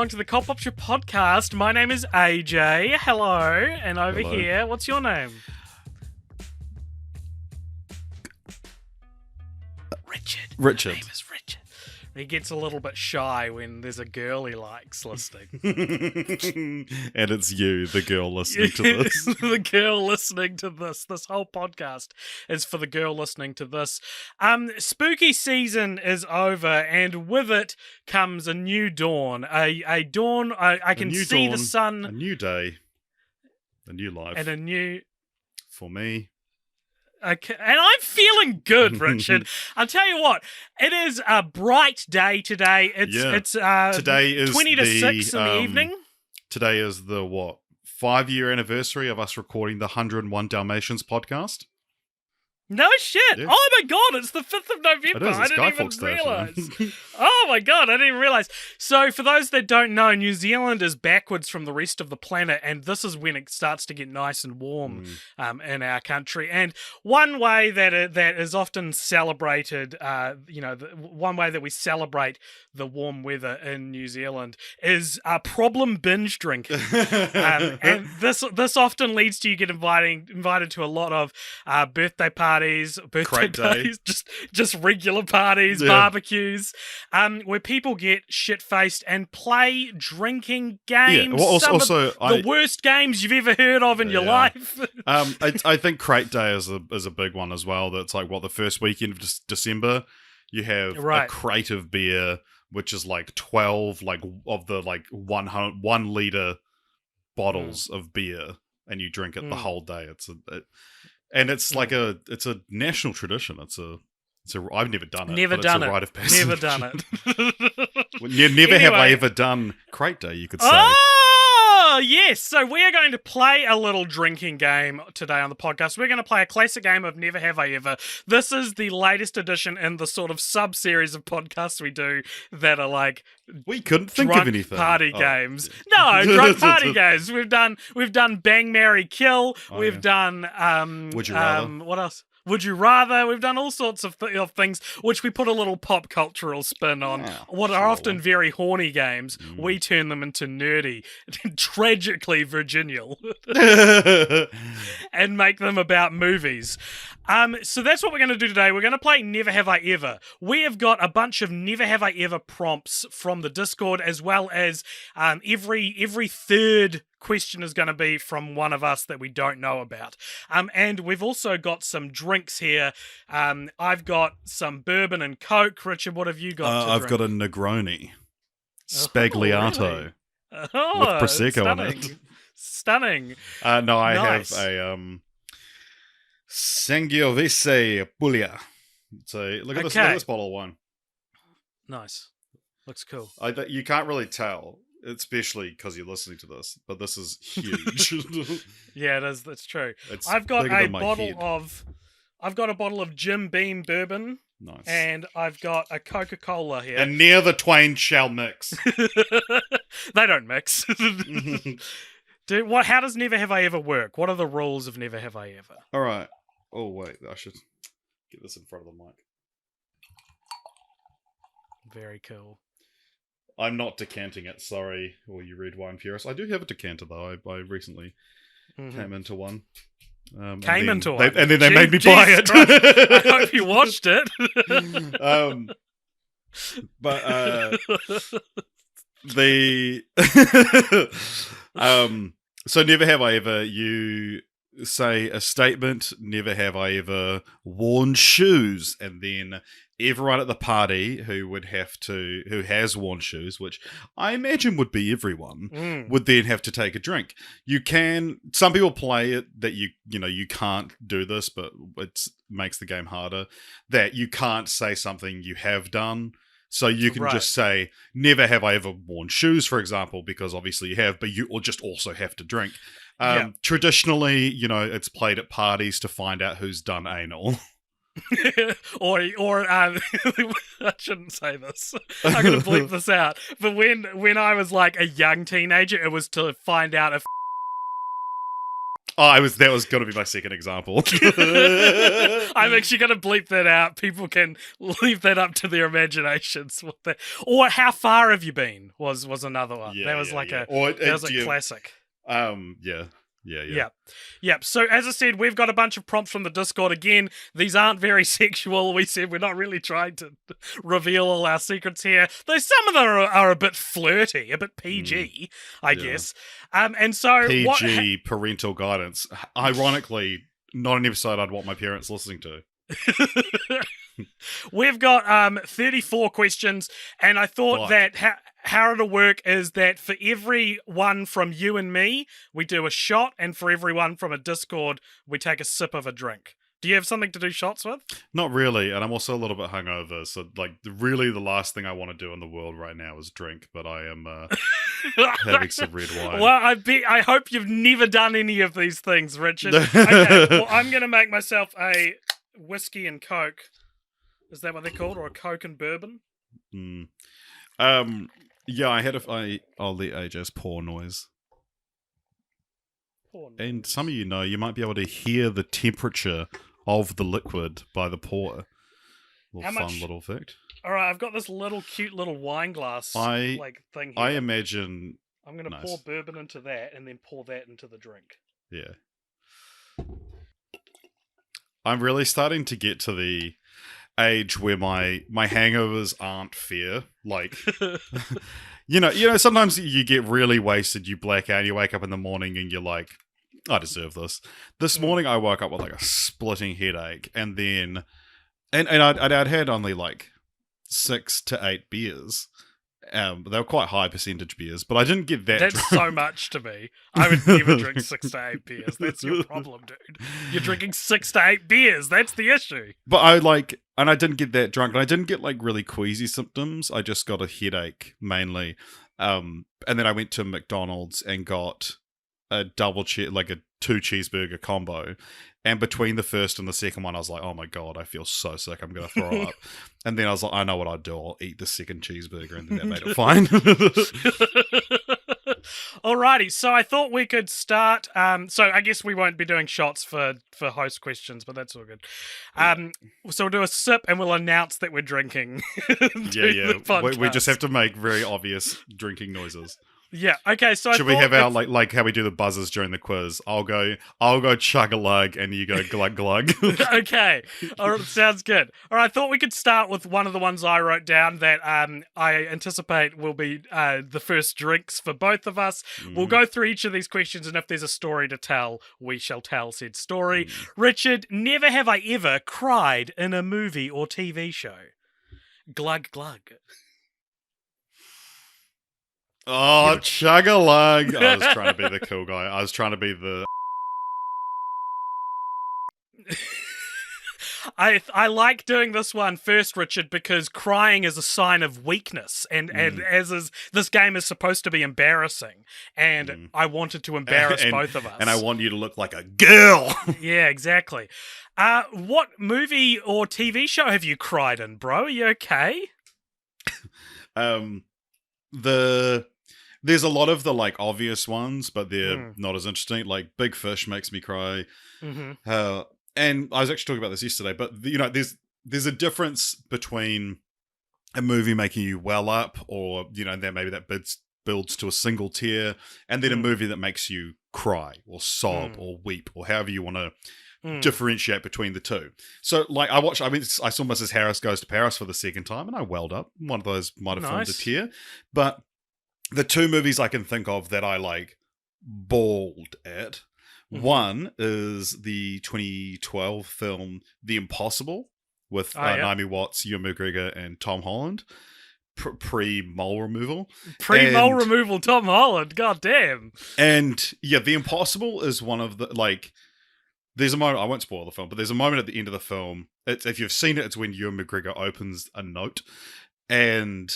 along to the Popture podcast. My name is AJ. Hello. And over here, what's your name? Richard. Richard. My name is Richard. He gets a little bit shy when there's a girl he likes listening. And it's you, the girl listening to this. The girl listening to this. This whole podcast is for the girl listening to this. Spooky season is over, and with it comes a new dawn. A dawn. I can see the sun. A new day. A new life. And a new. For me. Okay, and I'm feeling good, Richard. I'll tell you what, it is a bright day today. It's today is 20 to 6 in the evening. Today is the 5-year anniversary of us recording the 101 Dalmatians podcast. No shit! Yeah. Oh my god, it's the 5th of November. It is, I didn't even Skyfox Day, realise. Oh my god, I didn't realise. So, for those that don't know, New Zealand is backwards from the rest of the planet, and this is when it starts to get nice and warm in our country. And one way that is often celebrated, one way that we celebrate the warm weather in New Zealand is problem binge drinking. And this often leads to you get invited to a lot of birthday parties, just regular parties, barbecues, where people get shit-faced and play drinking games. Yeah. Well, also, the worst games you've ever heard of in your life. I think Crate Day is a big one as well. That's like the first weekend of December. You have a crate of beer, which is 12 of the 1 liter bottles of beer, and you drink it the whole day. It's a national tradition. I've never done it. Never done it. It's a rite of passage. Never done it. Never have I ever done Crate Day, you could say. Oh, yes. So we are going to play a little drinking game today on the podcast. We're going to play a classic game of Never Have I Ever. This is the latest edition in the sort of sub-series of podcasts we do that are we couldn't think of anything. Party games. No, drunk party games. We've done Bang, Marry, Kill. We've done Would You Rather? What else? Would You Rather? We've done all sorts of things which we put a little pop cultural spin on. What are often very horny games, we turn them into nerdy, tragically virginal, and make them about movies. So that's what we're going to do today. We're going to play Never Have I Ever. We have got a bunch of Never Have I Ever prompts from the Discord, as well as every third question is going to be from one of us that we don't know about. And we've also got some drinks here. I've got some bourbon and Coke. Richard, what have you got to I've drink? got a Negroni. Spagliato. Really? With Prosecco in it. Stunning. No, I Nice. have a Sangiovese Puglia. So look at this bottle of wine. Nice. Looks cool. You can't really tell, especially because you're listening to this, but this is huge. Yeah, it is. That's true. It's I've got bigger a than my head. I've got a bottle of Jim Beam bourbon. Nice. And I've got a Coca-Cola here. And near the twain shall mix. They don't mix. How does Never Have I Ever work? What are the rules of Never Have I Ever? All right. Oh, wait. I should get this in front of the mic. Very cool. I'm not decanting it, sorry, all you red wine purists. I do have a decanter, though. I recently came into one. And then they made me buy it. I hope you watched it. So never have I ever, you say a statement, never have I ever worn shoes, and then everyone at the party who has worn shoes, which I imagine would be everyone, would then have to take a drink. Some people play it that you can't do this, but it makes the game harder, that you can't say something you have done. So you can just say, never have I ever worn shoes, for example, because obviously you have, but you will just also have to drink. Traditionally, it's played at parties to find out who's done anal. or I shouldn't say this. I'm going to bleep this out. But when I was a young teenager, it was to find out if That was going to be my second example. I'm actually going to bleep that out. People can leave that up to their imaginations. Or how far have you been? Was another one. Yeah, that was yeah, like yeah. that was a classic. Yeah. Yep. So as I said, we've got a bunch of prompts from the Discord. Again, these aren't very sexual. We said we're not really trying to reveal all our secrets here, though some of them are a bit flirty, a bit PG, I guess. And so PG parental guidance. Ironically, not an episode I'd want my parents listening to. We've got 34 questions, and I thought that how it'll work is that for every one from you and me, we do a shot, and for every one from a Discord, we take a sip of a drink. Do you have something to do shots with? Not really, and I'm also a little bit hungover, so like really the last thing I want to do in the world right now is drink, but I am having some red wine. Well, I hope you've never done any of these things, Richard. Okay, well, I'm going to make myself a whiskey and Coke. Is that what they're called? Or a Coke and bourbon? Yeah, I'll let AJ's pour noise. And some of you might be able to hear the temperature of the liquid by the pour. Little fact. All right, I've got this cute little wine glass thing here. I imagine I'm going to pour bourbon into that and then pour that into the drink. Yeah. I'm really starting to get to the age where my hangovers aren't fair. Like, you know, sometimes you get really wasted, you black out, you wake up in the morning and you're like, I deserve this. This morning I woke up with like a splitting headache, and then, and I'd had only like 6 to 8 beers. They were quite high percentage beers, but I didn't get that. That's so much to me. I would never drink 6 to 8 beers. That's your problem, dude. You're drinking 6 to 8 beers. That's the issue. But I didn't get that drunk, and I didn't get like really queasy symptoms. I just got a headache mainly. And then I went to McDonald's and got a like a 2 cheeseburger combo. And between the first and the second one, I was like, oh my God, I feel so sick. I'm going to throw up. And then I was like, I know what I'd do. I'll eat the second cheeseburger. And then that made it fine. Alrighty. So I thought we could start. So I guess we won't be doing shots for host questions, but that's all good. So we'll do a sip and we'll announce that we're drinking. Yeah. We just have to make very obvious drinking noises. Yeah. Okay. So should we have our like how we do the buzzers during the quiz? I'll go chug a lug, and you go glug glug. Okay. All right, sounds good. All right. I thought we could start with one of the ones I wrote down that I anticipate will be the first drinks for both of us. We'll go through each of these questions, and if there's a story to tell, we shall tell said story. Richard, never have I ever cried in a movie or TV show. Glug glug. Oh, chug-a-lug. I was trying to be the cool guy. I was trying to be the... I like doing this one first, Richard, because crying is a sign of weakness, and as is this game is supposed to be embarrassing, and I wanted to embarrass both of us. And I want you to look like a girl. Yeah, exactly. What movie or TV show have you cried in, bro? Are you okay? There's a lot of the like obvious ones, but they're not as interesting. Like Big Fish makes me cry. And I was actually talking about this yesterday, but you know, there's a difference between a movie making you well up, or you know, that builds to a single tear, and then a movie that makes you cry or sob or weep, or however you want to differentiate between the two. So like I saw Mrs. Harris Goes to Paris for the second time, and I welled up. One of those might have formed a tear, but the 2 movies I can think of that I like bawled at. One is the 2012 film The Impossible with Naomi Watts, Ewan McGregor, and Tom Holland. Pre-mole removal. Pre-mole removal, Tom Holland. God damn. And yeah, The Impossible is one of the like. There's a moment, I won't spoil the film, but there's a moment at the end of the film. If you've seen it, it's when Ewan McGregor opens a note, and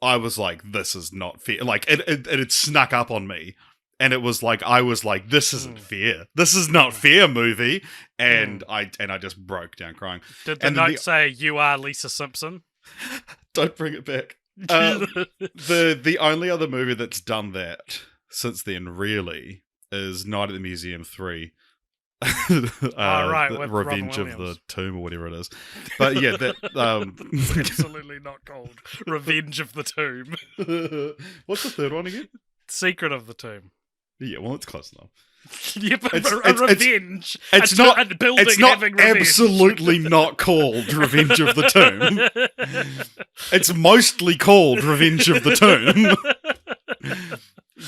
I was like, this is not fair. Like, it had snuck up on me, and it was like, I was like, this isn't fair. This is not fair, movie. And I just broke down crying. Did the note say, you are Lisa Simpson? Don't bring it back. The only other movie that's done that since then, really, is Night at the Museum 3. Right, with Revenge Robin of the Williams. Tomb or whatever it is. But yeah, that It's absolutely not called Revenge of the Tomb. what's the third one again? Secret of the Tomb. Yeah, well, it's close enough. Yeah, but It's revenge. It's not. A building It's not having revenge. absolutely not called Revenge of the Tomb. It's mostly called Revenge of the Tomb.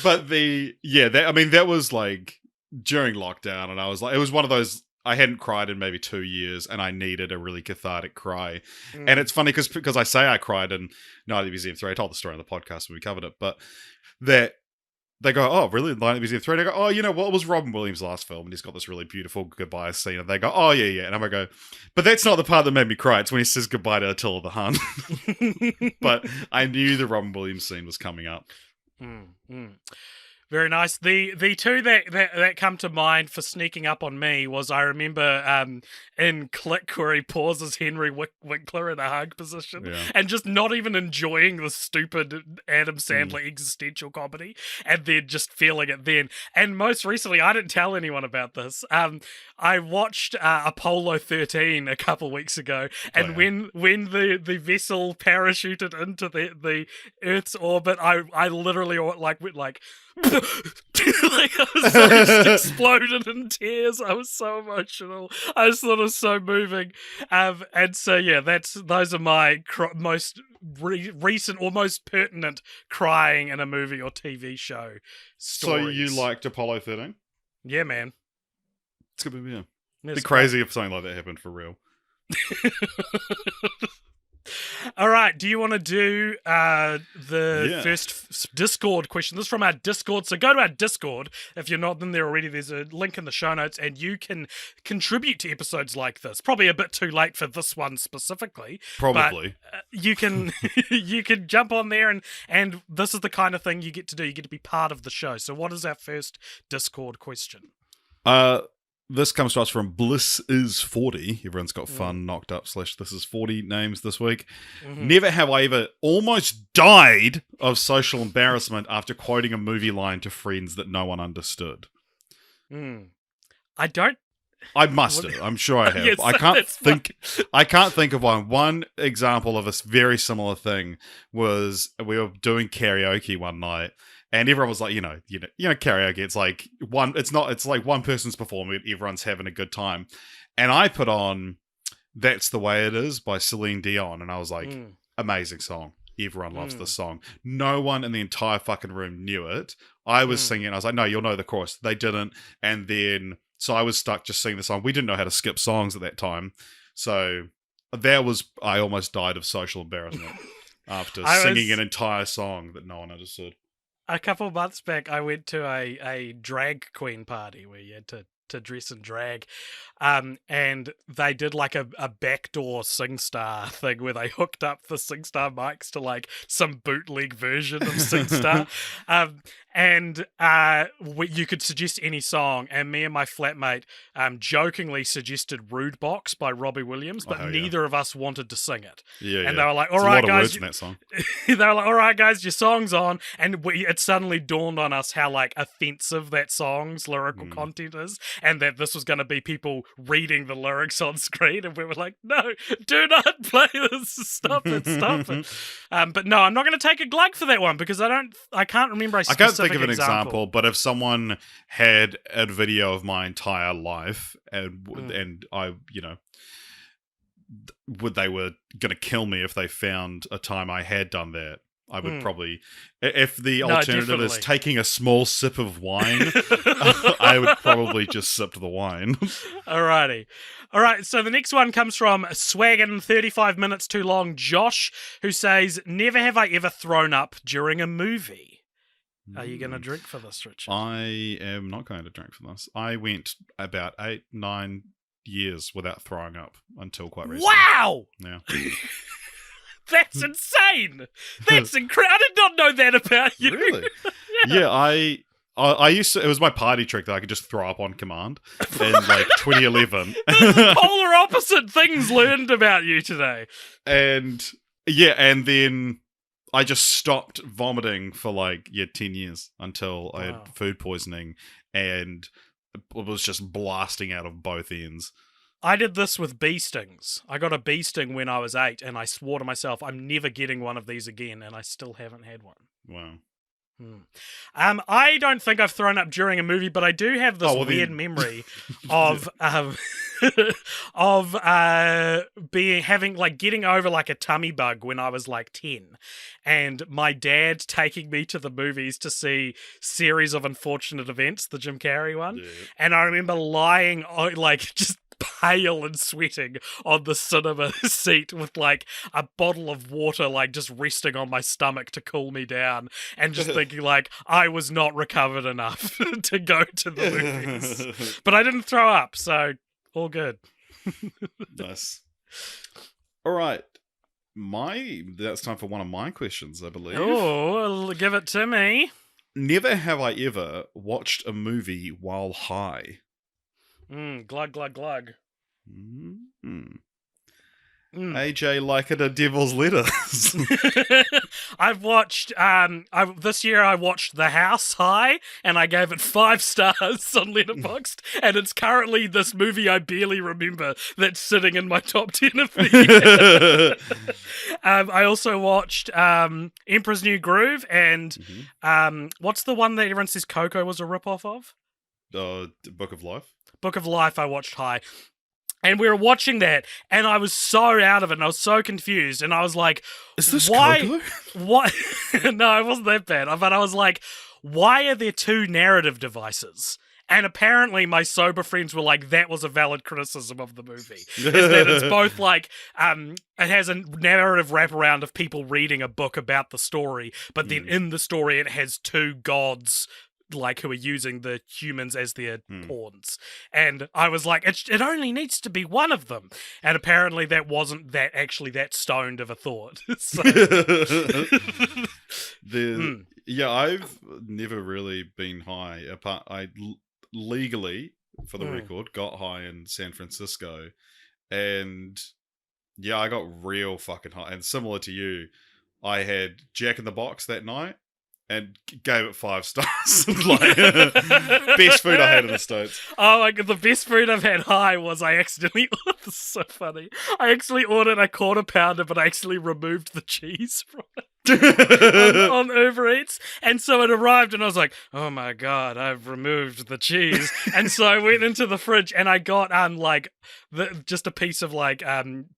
But that was like during lockdown, and I was like, it was one of those. I hadn't cried in maybe 2 years, and I needed a really cathartic cry. And it's funny because I say I cried in Night at the Museum 3. I told the story on the podcast when we covered it, but that they go, oh, really? Night at the Museum 3? And I go, oh, you know what? It was Robin Williams' last film, and he's got this really beautiful goodbye scene. And they go, oh, yeah. And I'm going to go, but that's not the part that made me cry. It's when he says goodbye to Attila the Hun. But I knew the Robin Williams scene was coming up. Very nice. The two that come to mind for sneaking up on me was, I remember in Click where he pauses Henry Winkler in a hug position and just not even enjoying the stupid Adam Sandler existential comedy, and then just feeling it then. And most recently, I didn't tell anyone about this. I watched Apollo 13 a couple weeks ago, and when the vessel parachuted into the Earth's orbit, I literally went like I was just exploded in tears. I was so emotional. I just thought it was so moving. And so yeah, those are my most recent or most pertinent crying in a movie or TV show stories. So you liked Apollo 13? Yeah, man. It's a good movie. It'd be crazy if something like that happened for real. All right, do you want to do the first Discord question? This is from our Discord, so go to our Discord. If you're not in there already, there's a link in the show notes, and you can contribute to episodes like this. Probably a bit too late for this one specifically. Probably. But, you can you can jump on there, and this is the kind of thing you get to do. You get to be part of the show. So what is our first Discord question? This comes to us from Bliss is 40. Everyone's got fun knocked up / this is 40 names this week. Never have I ever almost died of social embarrassment after quoting a movie line to friends that no one understood. I don't. I must have. I'm sure I have. Yes, I can't think of one. One example of a very similar thing was we were doing karaoke one night. And everyone was like, you know, karaoke. It's like it's like one person's performing, everyone's having a good time. And I put on "That's the Way It Is" by Celine Dion, and I was like, amazing song. Everyone loves this song. No one in the entire fucking room knew it. I was singing. I was like, no, you'll know the chorus. They didn't. And then so I was stuck just singing the song. We didn't know how to skip songs at that time, so I almost died of social embarrassment after singing an entire song that no one understood. A couple of months back, I went to a drag queen party where you had to dress in drag, and they did like a backdoor SingStar thing where they hooked up the SingStar mics to like some bootleg version of SingStar, and you could suggest any song, and me and my flatmate jokingly suggested "Rude Box" by Robbie Williams, but neither of us wanted to sing it. And they were like, "All right, guys," in that song. They were like, "All right, guys, your song's on," and it suddenly dawned on us how like offensive that song's lyrical content is, and that this was going to be people reading the lyrics on screen, and we were like, "No, do not play this! Stop it! But no, I'm not going to take a glug for that one because I can't remember a specific I can't think of an example, but if someone had a video of my entire life and I, they were going to kill me if they found a time I had done that. I would probably, if the alternative is taking a small sip of wine, I would probably just sip the wine. Alrighty. All right, so the next one comes from Swaggin' 35 minutes too long, Josh, who says, "Never have I ever thrown up during a movie." Are you going to drink for this, Richard? I am not going to drink for this. I went about 8-9 years without throwing up until quite recently. Wow! Yeah. That's insane! That's incredible! I did not know that about you. Really? Yeah, I used to. It was my party trick that I could just throw up on command in like 2011. Polar opposite things learned about you today. And yeah, and then I just stopped vomiting for 10 years until I Wow. had food poisoning and it was just blasting out of both ends. I did this with bee stings. I got a bee sting when I was 8, and I swore to myself I'm never getting one of these again, and I still haven't had one. Wow. I don't think I've thrown up during a movie, but I do have this weird memory of getting over a tummy bug when I was 10, and my dad taking me to the movies to see Series of Unfortunate Events, the Jim Carrey one, and I remember lying just pale and sweating on the cinema seat with a bottle of water just resting on my stomach to cool me down, and just thinking I was not recovered enough to go to the movies. But I didn't throw up, so all good. Nice. All right. That's time for one of my questions, I believe. Oh, give it to me. Never have I ever watched a movie while high. Glug, glug, glug. AJ like it a Devil's Letters. I've watched, this year I watched The House high, and I gave it 5 stars on Letterboxd, and it's currently this movie I barely remember that's sitting in my top 10 of the year. I also watched Emperor's New Groove, and what's the one that everyone says Coco was a ripoff of? Book of Life. Book of Life I watched high. And we were watching that, and I was so out of it, and I was so confused, and I was like, is this why? Coco? What? No, it wasn't that bad. But I was like, why are there 2 narrative devices? And apparently my sober friends were like, that was a valid criticism of the movie. Is that it's both it has a narrative wraparound of people reading a book about the story, but then in the story it has 2 gods who are using the humans as their pawns. And I was like, it only needs to be one of them. And apparently that wasn't that stoned of a thought. Yeah, I've never really been high. I legally, for the record, got high in San Francisco. And yeah, I got real fucking high. And similar to you, I had Jack in the Box that night. And gave it 5 stars. Best food I had in the States. Oh my god, the best food I've had high was I accidentally... This is so funny. I actually ordered a quarter pounder, but I actually removed the cheese from it. on Uber Eats, and so it arrived and I was like, oh my god, I've removed the cheese. And so I went into the fridge and I got just a piece of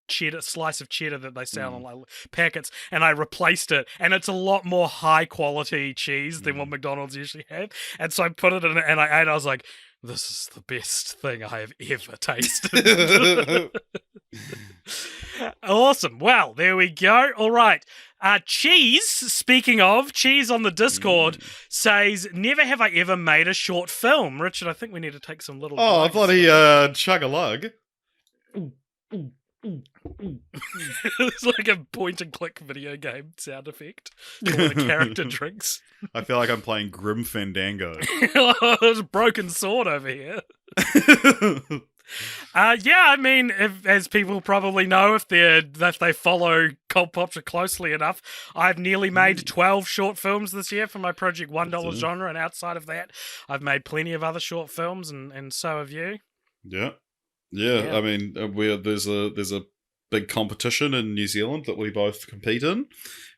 cheddar, slice of cheddar that they sell on packets, and I replaced it, and it's a lot more high quality cheese than what McDonald's usually have. And so I put it in and I ate. I was like, this is the best thing I have ever tasted. Awesome. Well, there we go. All right. Cheese, speaking of, Cheese on the Discord says, never have I ever made a short film. Richard, I think we need to take some little... Oh, I thought he chug-a-lug. It's like a point-and-click video game sound effect where the character drinks. I feel like I'm playing Grim Fandango. There's a broken sword over here. Yeah, I mean, as people probably know, if they follow Popture closely enough, I've nearly made 12 short films this year for my Project $1 genre, and outside of that, I've made plenty of other short films, and so have you. Yeah. I mean, there's a big competition in New Zealand that we both compete in.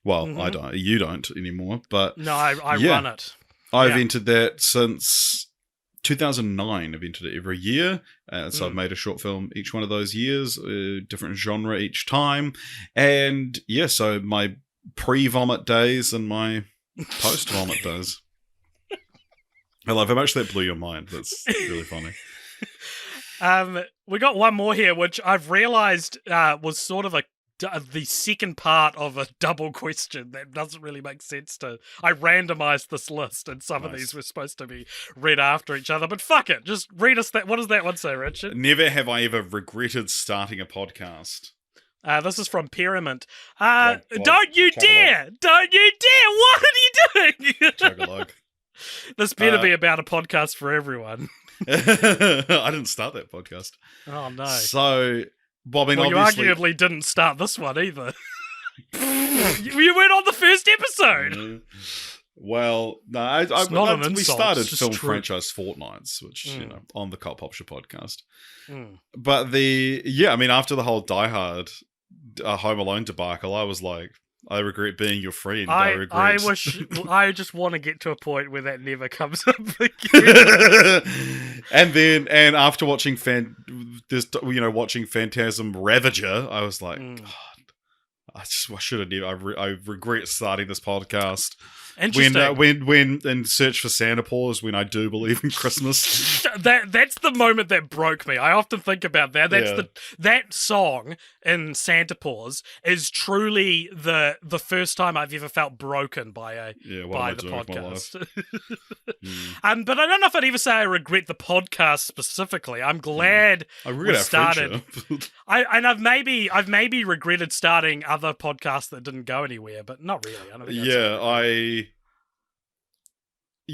Well, I don't. You don't anymore, but no, I run it. I've entered that since 2009. I've entered it every year, so I've made a short film each one of those years, different genre each time, and so my pre-vomit days and my post-vomit days. I love how much that blew your mind. That's really funny. We got one more here, which I've realised was sort of the second part of a double question that doesn't really make sense to... I randomised this list, and some of these were supposed to be read after each other, but fuck it, just read us that. What does that one say, Richard? Never have I ever regretted starting a podcast. This is from Pyramid. Don't you dare! Don't you dare! What are you doing? Chug-a-lug. This better be about a podcast for everyone. I didn't start that podcast. Oh, no. So... Well, I mean, you obviously, arguably didn't start this one either. You went on the first episode. Well, no, we started film franchise fortnights, which on the Cult Popture podcast. But after the whole Die Hard Home Alone debacle, I was like, I regret being your friend. I just want to get to a point where that never comes up again. and after watching watching Phantasm Ravager, I was like, God, I should have never. I regret starting this podcast. Interesting. When in Search for Santa Claus, when I do believe in Christmas. That's the moment that broke me. I often think about that. That song in Santa Claus is truly the first time I've ever felt broken by the podcast. But I don't know if I'd ever say I regret the podcast specifically. I'm glad I regret we started. I've maybe regretted starting other podcasts that didn't go anywhere, but not really. I don't think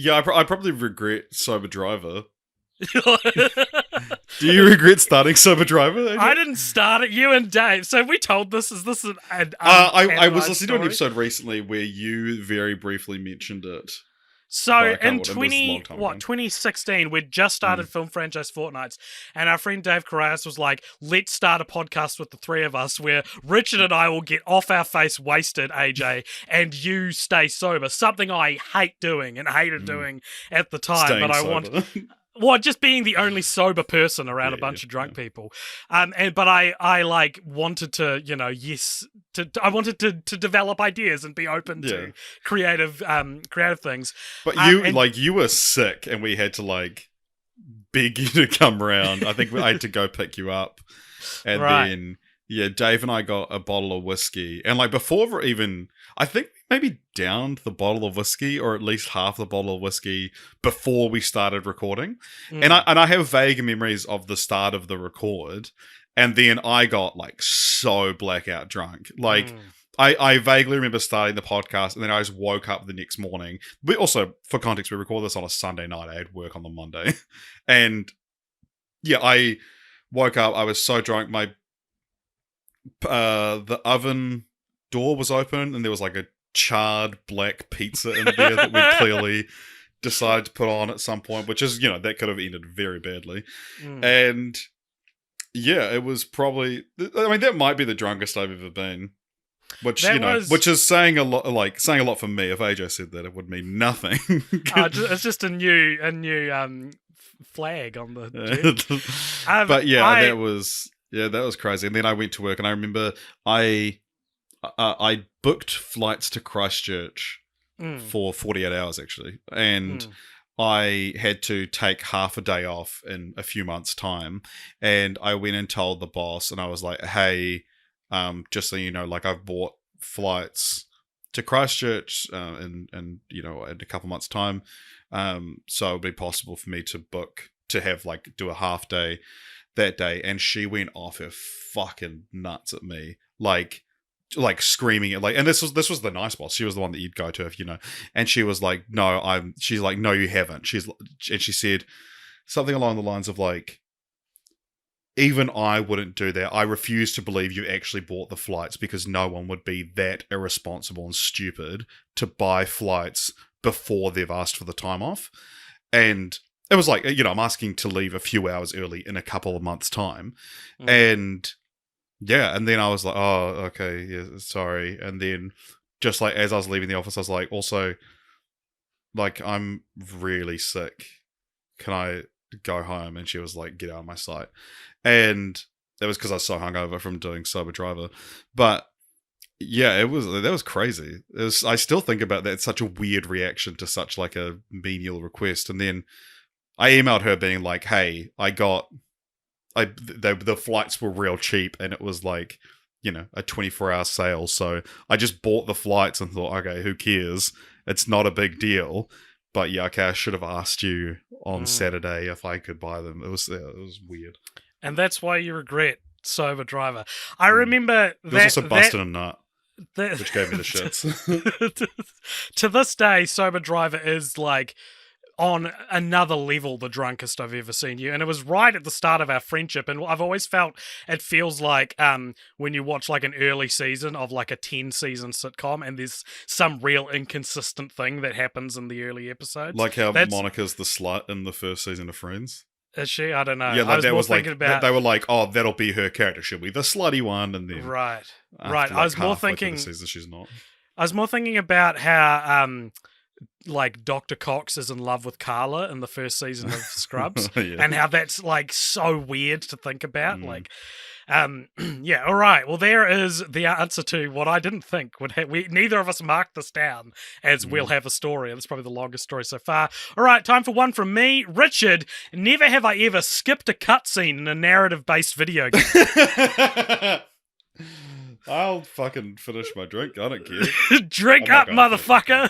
I probably regret Sober Driver. Do you regret starting Sober Driver, AJ? I didn't start it. You and Dave. So we told this. Is this an I was listening to an episode recently where you very briefly mentioned it. So in 2016, we'd just started Film Franchise Fortnights, and our friend Dave Correas was like, let's start a podcast with the three of us where Richard and I will get off our face wasted, AJ, and you stay sober. Something I hate doing and hated doing at the time, Staying but I sober. want... Well, just being the only sober person around a bunch of drunk people, but I like wanted to, I wanted to develop ideas and be open to creative things. But you were sick, and we had to beg you to come around. I think I had to go pick you up, and then Dave and I got a bottle of whiskey, and before even I think maybe downed the bottle of whiskey, or at least half the bottle of whiskey before we started recording. And I have vague memories of the start of the record, and then I got so blackout drunk. I vaguely remember starting the podcast, and then I just woke up the next morning. We also, for context, we record this on a Sunday night. I had work on the Monday, and I woke up. I was so drunk. My the oven door was open, and there was a charred black pizza in there that we clearly decided to put on at some point, which is, that could have ended very badly. And it was probably, that might be the drunkest I've ever been, which which is saying a lot for me. If AJ said that, it would mean nothing. It's just a new flag on the but that was crazy. And then I went to work, and I remember I booked flights to Christchurch for 48 hours, actually. And I had to take half a day off in a few months' time. And I went and told the boss, and I was like, hey, just so you know, I've bought flights to Christchurch in a couple months' time. So it would be possible for me to book, to have, do a half day that day. And she went off her fucking nuts at me. Screaming at and this was the nice boss. She was the one that you'd go to if and she was like, no, she's like, no, you haven't. And she said something along the lines of even I wouldn't do that. I refuse to believe you actually bought the flights, because no one would be that irresponsible and stupid to buy flights before they've asked for the time off. And it was I'm asking to leave a few hours early in a couple of months' time. And and then I was like, oh, okay, yeah, sorry. And then just as I was leaving the office, I was like, also, I'm really sick. Can I go home? And she was like, get out of my sight. And that was because I was so hungover from doing Sober Driver. But that was crazy. I still think about that. It's such a weird reaction to such a menial request. And then I emailed her being like, hey, the flights were real cheap, and it was a 24-hour sale. So I just bought the flights and thought, okay, who cares? It's not a big deal. But I should have asked you on Saturday if I could buy them. It was weird. And that's why you regret Sober Driver. I remember that. It was also busting a nut, which gave me the shits. To this day, Sober Driver is on another level the drunkest I've ever seen you, and it was right at the start of our friendship. And I've always felt it feels like when you watch like an early season of like a 10-season sitcom, and there's some real inconsistent thing that happens in the early episodes. Like how Monica's the slut in the first season of Friends. Is she? I don't know. Yeah, like I was more thinking about they were like, oh, that'll be her character. She'll be the slutty one, and then right. Like I was more thinking the season, she's not. I was more thinking about how like Dr. Cox is in love with Carla in the first season of Scrubs, and how that's like so weird to think about. Like, yeah, all right. Well, there is the answer to what I didn't think would have. Neither of us marked this down as we'll have a story. That's probably the longest story so far. All right, time for one from me, Richard. Never have I ever skipped a cutscene in a narrative-based video game. I'll fucking finish my drink. I don't care. Drink up, motherfucker.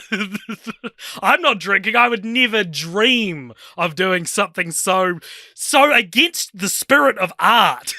I'm not drinking. I would never dream of doing something so against the spirit of art.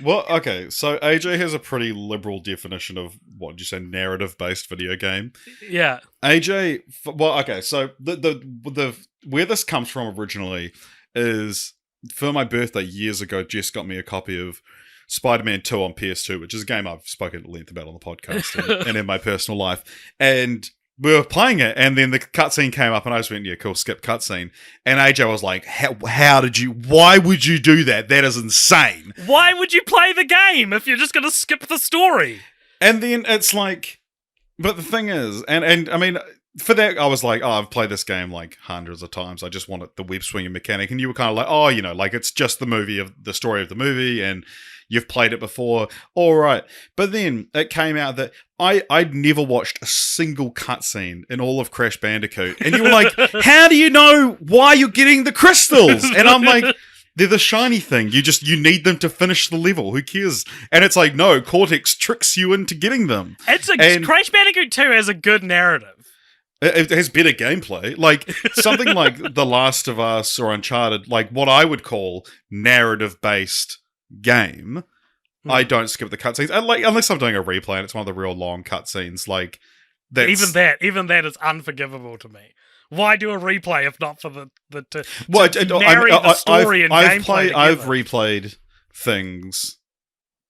Well, okay, so AJ has a pretty liberal definition of, what did you say, narrative-based video game? Yeah. AJ, well, okay, so the where this comes from originally is, for my birthday years ago, Jess got me a copy of Spider-Man 2 on PS2, which is a game I've spoken at length about on the podcast and in my personal life. And we were playing it, and then the cutscene came up, and I just went, yeah, cool, skip cutscene. And AJ was like, why would you do that? That is insane. Why would you play the game if you're just going to skip the story? And then it's like, but the thing is, and I mean, for that, I was like, oh, I've played this game like hundreds of times. I just wanted the web swinging mechanic. And you were kind of like, oh, you know, like it's just the story of the movie, and you've played it before. All right. But then it came out that I'd never watched a single cutscene in all of Crash Bandicoot. And you were like, how do you know why you're getting the crystals? And I'm like, they're the shiny thing. You need them to finish the level. Who cares? And it's like, no, Cortex tricks you into getting them. Crash Bandicoot 2 has a good narrative. It has better gameplay. Like, something like The Last of Us or Uncharted, like what I would call narrative-based game, I don't skip the cutscenes. Unless I'm doing a replay and it's one of the real long cutscenes. Like, even that is unforgivable to me. Why do a replay if not for the marry the story and gameplay together? I've replayed things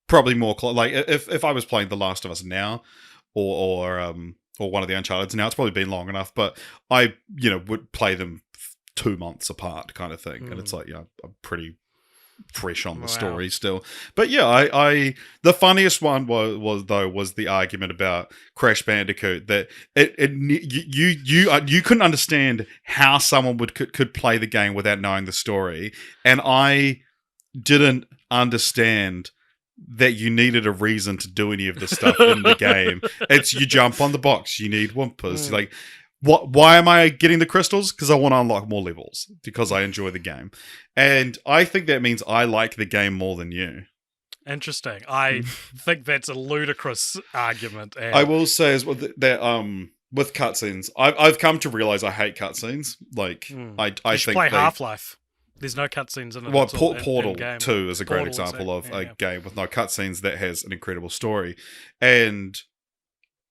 probably more like if I was playing The Last of Us now, or one of the Uncharted now, it's probably been long enough. But I would play them 2 months apart, kind of thing, and it's like I'm pretty fresh on the story still. But yeah, I the funniest one was the argument about Crash Bandicoot, that you couldn't understand how someone could play the game without knowing the story, and I didn't understand that you needed a reason to do any of this stuff in the game. It's you jump on the box, you need Wumpas, like. Why am I getting the crystals? Because I want to unlock more levels, because I enjoy the game. And I think that means I like the game more than you. Interesting. I think that's a ludicrous argument. I will say as well that with cutscenes, I've come to realize I hate cutscenes. Like, I think play Half-Life. There's no cutscenes in it. Well, Portal 2 is a great example of a game with no cutscenes that has an incredible story. And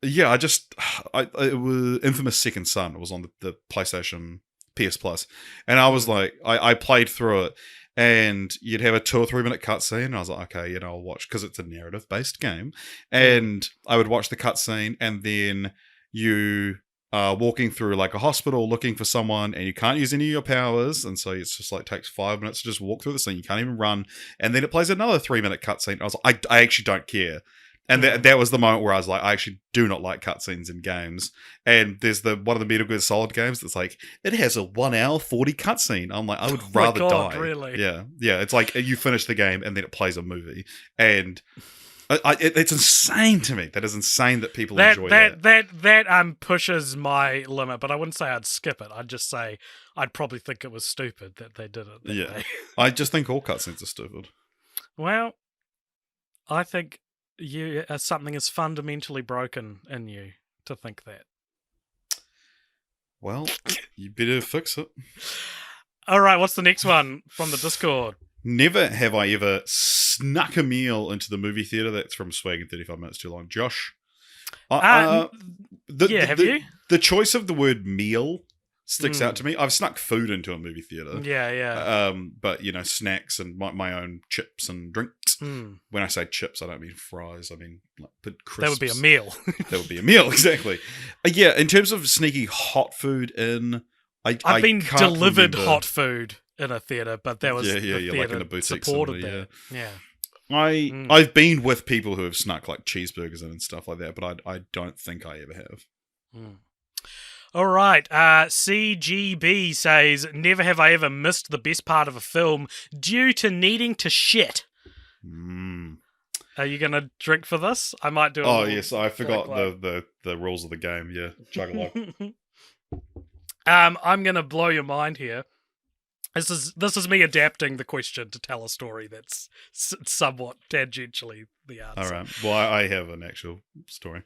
yeah, it was Infamous Second Son. It was on the PlayStation PS Plus, and I was like, I played through it, and you'd have a 2 or 3 minute cutscene, and I was like, okay, I'll watch, because it's a narrative based game, and I would watch the cutscene, and then you are walking through like a hospital looking for someone, and you can't use any of your powers, and so it's just like takes 5 minutes to just walk through the scene. You can't even run, and then it plays another 3 minute cutscene. I was like, I actually don't care. And that was the moment where I was like, I actually do not like cutscenes in games. And there's one of the Metal Gear Solid games that's like, it has a 1 hour 40 cutscene. I'm like, I would rather die. Really? Yeah. It's like you finish the game and then it plays a movie. And it's insane to me. That is insane that people enjoy that. That pushes my limit, but I wouldn't say I'd skip it. I'd just say I'd probably think it was stupid that they did it. Yeah. I just think all cutscenes are stupid. Well, I think something is fundamentally broken in you to think that. Well, you better fix it. All right, what's the next one from the Discord? Never have I ever snuck a meal into the movie theater. That's from Swagging 35 Minutes Too Long. Josh? Have you? The choice of the word meal sticks out to me. I've snuck food into a movie theater. Yeah. But snacks and my own chips and drinks. When I say chips, I don't mean fries. I mean like crisps. That would be a meal. That would be a meal, exactly. Yeah, in terms of sneaking hot food in, I've been delivered remember. hot food in a theater, but that was yeah, like in a boutique supported somewhere, that. Yeah. I've been with people who have snuck like cheeseburgers in and stuff like that, but I don't think I ever have. All right. CGB says, never have I ever missed the best part of a film due to needing to shit. Are you going to drink for this? I might do it. Oh, yes. I forgot the rules of the game. Yeah. Chug a lug. I'm going to blow your mind here. This is me adapting the question to tell a story that's somewhat tangentially the answer. All right. Well, I have an actual story.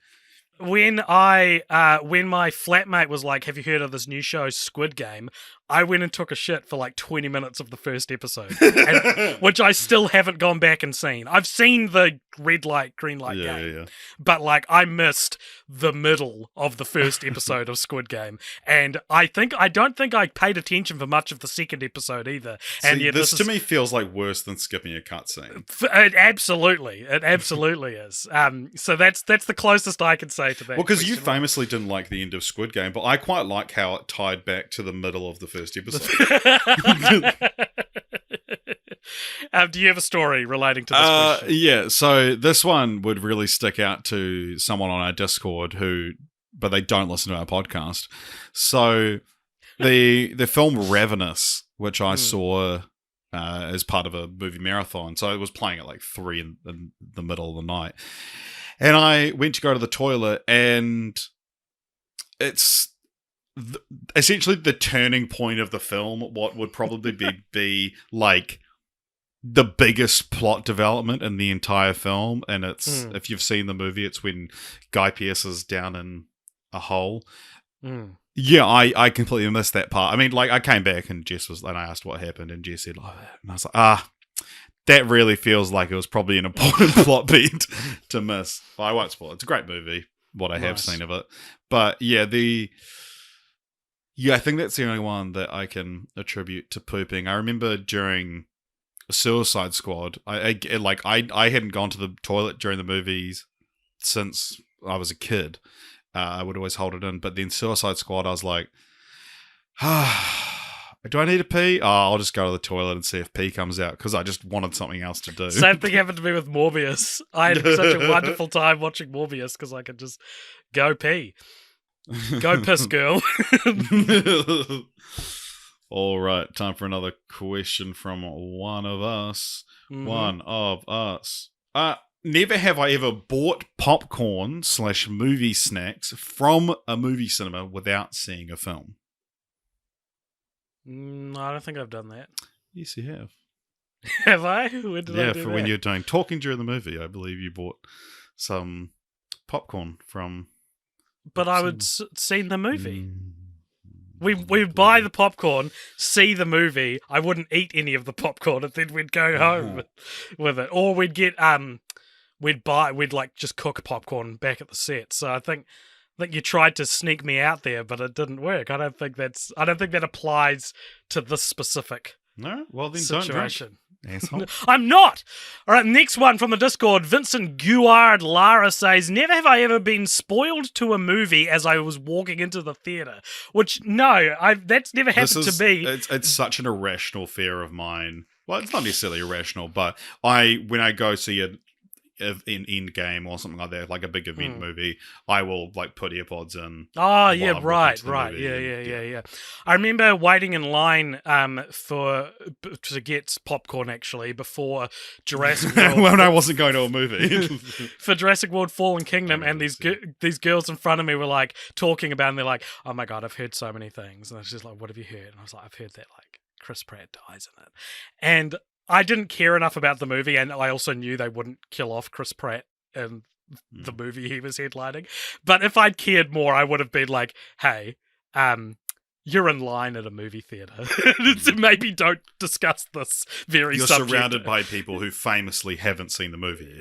When my flatmate was like, have you heard of this new show, Squid Game? I went and took a shit for like 20 minutes of the first episode, which I still haven't gone back and seen. I've seen the red light, green light game, but like I missed the middle of the first episode of Squid Game, and I don't think I paid attention for much of the second episode either. See, and this to me feels like worse than skipping a cutscene. It absolutely is. So that's the closest I can say to that. Well, because you famously didn't like the end of Squid Game, but I quite like how it tied back to the middle of the first episode. Do you have a story relating to this question? Yeah, so this one would really stick out to someone on our Discord but they don't listen to our podcast. So the film Ravenous, which I saw as part of a movie marathon, so it was playing at like 3 in the middle of the night, and I went to go to the toilet, and it's essentially the turning point of the film, what would probably be like the biggest plot development in the entire film. And it's if you've seen the movie, it's when Guy Pearce is down in a hole. Yeah, I completely missed that part. I mean, like, I came back and I asked what happened, and Jess said, and I was like, that really feels like it was probably an important plot beat to miss. Well, I won't spoil it. It's a great movie, what I have seen of it. But yeah, I think that's the only one that I can attribute to pooping. I remember during Suicide Squad, I hadn't gone to the toilet during the movies since I was a kid. I would always hold it in. But then Suicide Squad, I was like, do I need to pee? I'll just go to the toilet and see if pee comes out, because I just wanted something else to do. Same thing happened to me with Morbius. I had such a wonderful time watching Morbius because I could just go pee. Go piss, girl. All right, time for another question from one of us. One of us. Never have I ever bought popcorn / movie snacks from a movie cinema without seeing a film. No, I don't think I've done that. Yes, you have. Have I? When did I do for that? when you're talking during the movie, I believe you bought some popcorn from. But I would seen the movie. We would buy the popcorn, see the movie. I wouldn't eat any of the popcorn, and then we'd go home with it, or we'd get we'd like just cook popcorn back at the set. So I think you tried to sneak me out there, but it didn't work. I don't think that applies to this specific. No, well then situation. Don't drink. Asshole. I'm not. All right, next one from the Discord. Vincent Guard Lara says, never have I ever been spoiled to a movie as I was walking into the theater. Which, no, that's never happened to me. It's such an irrational fear of mine. Well, it's not necessarily irrational, but when I go see an Endgame or something like that, like a big event movie, I will like put AirPods in. Oh yeah, right. Yeah. I remember waiting in line to get popcorn actually before Jurassic World. When I wasn't going to a movie for Jurassic World: Fallen Kingdom, and these girls in front of me were like talking about, it, and they're like, "Oh my god, I've heard so many things," and I was just like, "What have you heard?" And I was like, "I've heard that like Chris Pratt dies in it," and I didn't care enough about the movie, and I also knew they wouldn't kill off Chris Pratt in the movie he was headlining. But if I'd cared more, I would have been like, hey, you're in line at a movie theater. So maybe don't discuss this very You're subject. surrounded by people who famously haven't seen the movie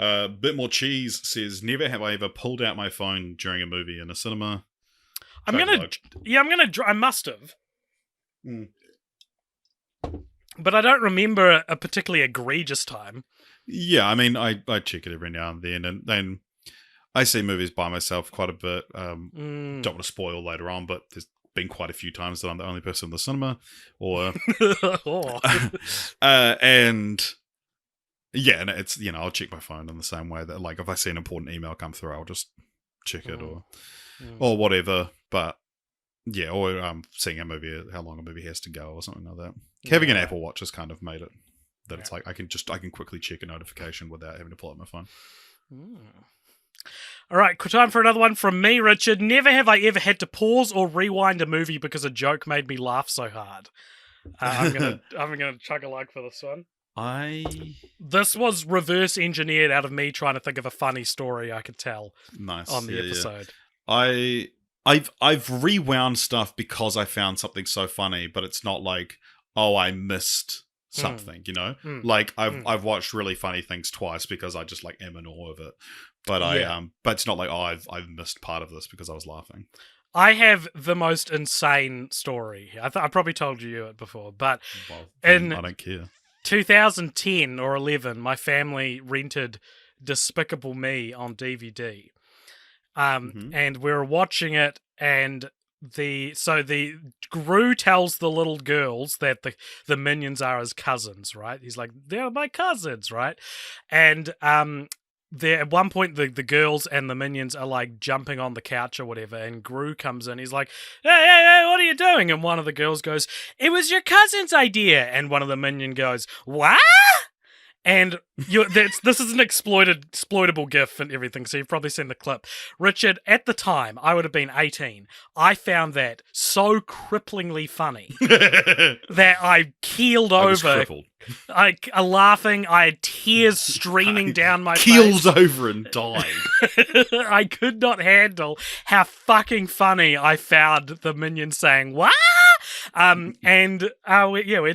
Bit More Cheese says, never have I ever pulled out my phone during a movie in a cinema. I must have. Mm. But I don't remember a particularly egregious time. Yeah, I mean, I check it every now and then I see movies by myself quite a bit. Don't want to spoil later on, but there's been quite a few times that I'm the only person in the cinema, or and yeah, and it's I'll check my phone in the same way that, like, if I see an important email come through, I'll just check it or whatever. But yeah, or seeing a movie, how long a movie has to go or something like that. Having an Apple Watch has kind of made it that it's like I can quickly check a notification without having to pull out my phone. All right, time for another one from me, Richard. Never have I ever had to pause or rewind a movie because a joke made me laugh so hard. I'm gonna chug a lug for this one. This was reverse engineered out of me trying to think of a funny story I could tell. On the episode. Yeah. I've rewound stuff because I found something so funny, but it's not like, oh, I missed something, Like I've watched really funny things twice because I just like am in awe of it. But but it's not like, oh, I've missed part of this because I was laughing. I have the most insane story. I probably told you it before, but I don't care. 2010 or 11, my family rented Despicable Me on DVD. And we were watching it, and the Gru tells the little girls that the minions are his cousins, right? He's like, they're my cousins, right? And at one point the girls and the minions are like jumping on the couch or whatever, and Gru comes in. He's like, hey, what are you doing? And one of the girls goes, it was your cousin's idea. And one of the minion goes, what? And this is an exploitable GIF and everything, so you've probably seen the clip. Richard, at the time, I would have been 18. I found that so cripplingly funny that I keeled over. I laughing. I had tears streaming down my face. Keeled over and died. I could not handle how fucking funny I found the minion saying, what? We had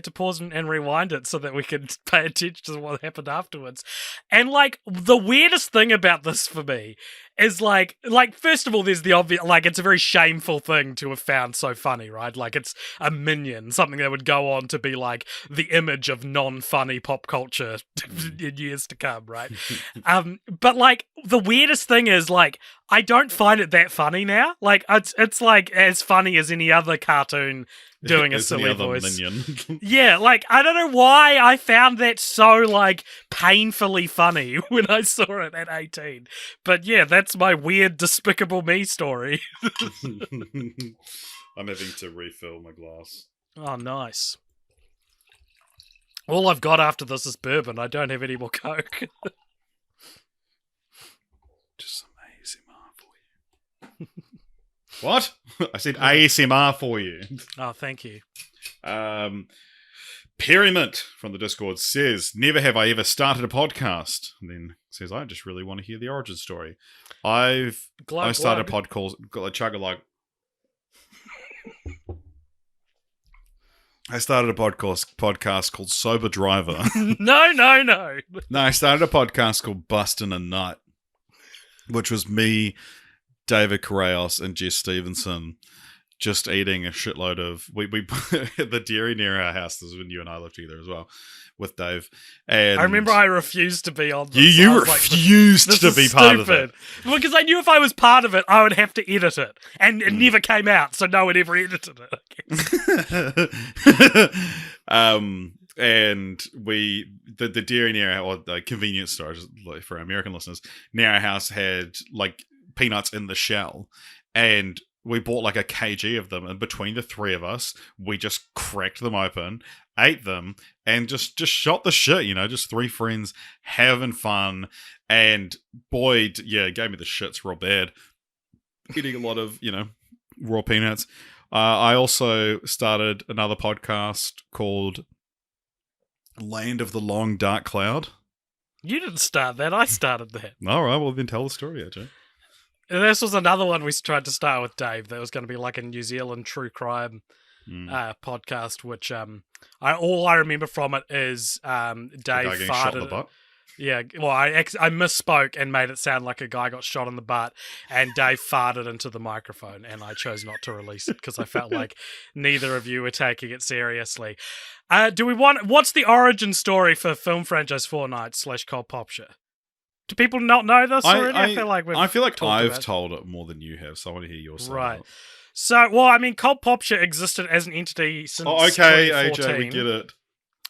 to pause and rewind it so that we could pay attention to what happened afterwards. And like the weirdest thing about this for me is like first of all, there's the obvious, like, it's a very shameful thing to have found so funny, right? Like, it's a minion, something that would go on to be like the image of non-funny pop culture in years to come, right? But like the weirdest thing is, like, I don't find it that funny now. Like, it's like as funny as any other cartoon doing a silly voice. Yeah, like, I don't know why I found that so, like, painfully funny when I saw it at 18. But yeah, that's my weird Despicable Me story. I'm having to refill my glass. Oh, nice. All I've got after this is bourbon. I don't have any more Coke. Just some ASMR for you. What? I said ASMR for you. Oh, thank you. Perryment from the Discord says, never have I ever started a podcast. And then says, I just really want to hear the origin story. I started a pod called Chug-a-Lug. I started a podcast called Sober Driver. No. No, I started a podcast called Bustin' a Nut, which was me, David Correos, and Jess Stevenson just eating a shitload of the dairy near our house. This is when you and I lived together as well with Dave. And I remember I refused to be on this. You refused to be part of it. Well, because I knew if I was part of it, I would have to edit it. And it never came out, so no one ever edited it. And the dairy near our, or the convenience store, just like for our American listeners, near our house had like peanuts in the shell, and we bought like a kg of them, and between the three of us, we just cracked them open, ate them, and just shot the shit, just three friends having fun. And boy, yeah, it gave me the shits real bad. Eating a lot of, raw peanuts. I also started another podcast called Land of the Long Dark Cloud. You didn't start that, I started that. All right, well then tell the story, AJ. And this was another one we tried to start with Dave. That was going to be like a New Zealand true crime podcast, which all I remember from it is Dave farted. Yeah, well, I misspoke and made it sound like a guy got shot in the butt, and Dave farted into the microphone, and I chose not to release it because I felt like neither of you were taking it seriously. What's the origin story for film franchise Fortnite / Cold Popture? Do people not know this already? I feel like I've told it more than you have, so I want to hear your side. Right. So, well, I mean, Cold Popture existed as an entity since 2014. AJ, we get it.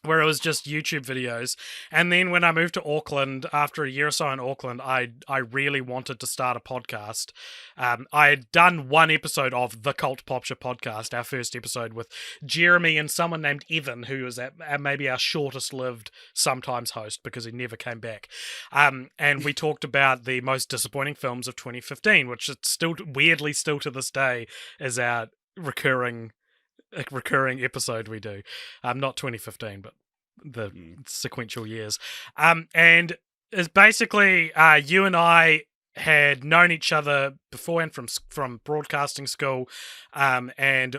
Where it was just YouTube videos. And then when I moved to Auckland, after a year or so in Auckland, I really wanted to start a podcast. I had done one episode of the Cult Popture podcast, our first episode with Jeremy and someone named Evan, who was maybe our shortest lived sometimes host because he never came back. And we talked about the most disappointing films of 2015, which is still weirdly still to this day is our recurring episode we do. Not 2015, but the sequential years. And it's basically you and I had known each other beforehand from broadcasting school, and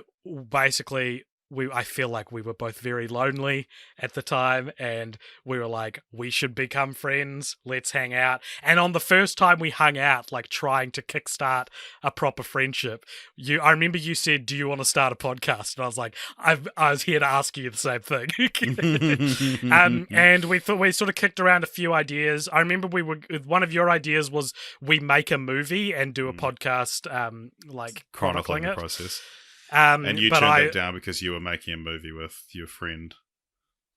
basically I feel like we were both very lonely at the time, and we were like, we should become friends, let's hang out. And on the first time we hung out, like trying to kickstart a proper friendship, I remember you said, do you want to start a podcast? And I was like, I was here to ask you the same thing. And we thought we sort of kicked around a few ideas. I remember one of your ideas was we make a movie and do a podcast, like chronicling the it. process. And you turned it down because you were making a movie with your friend.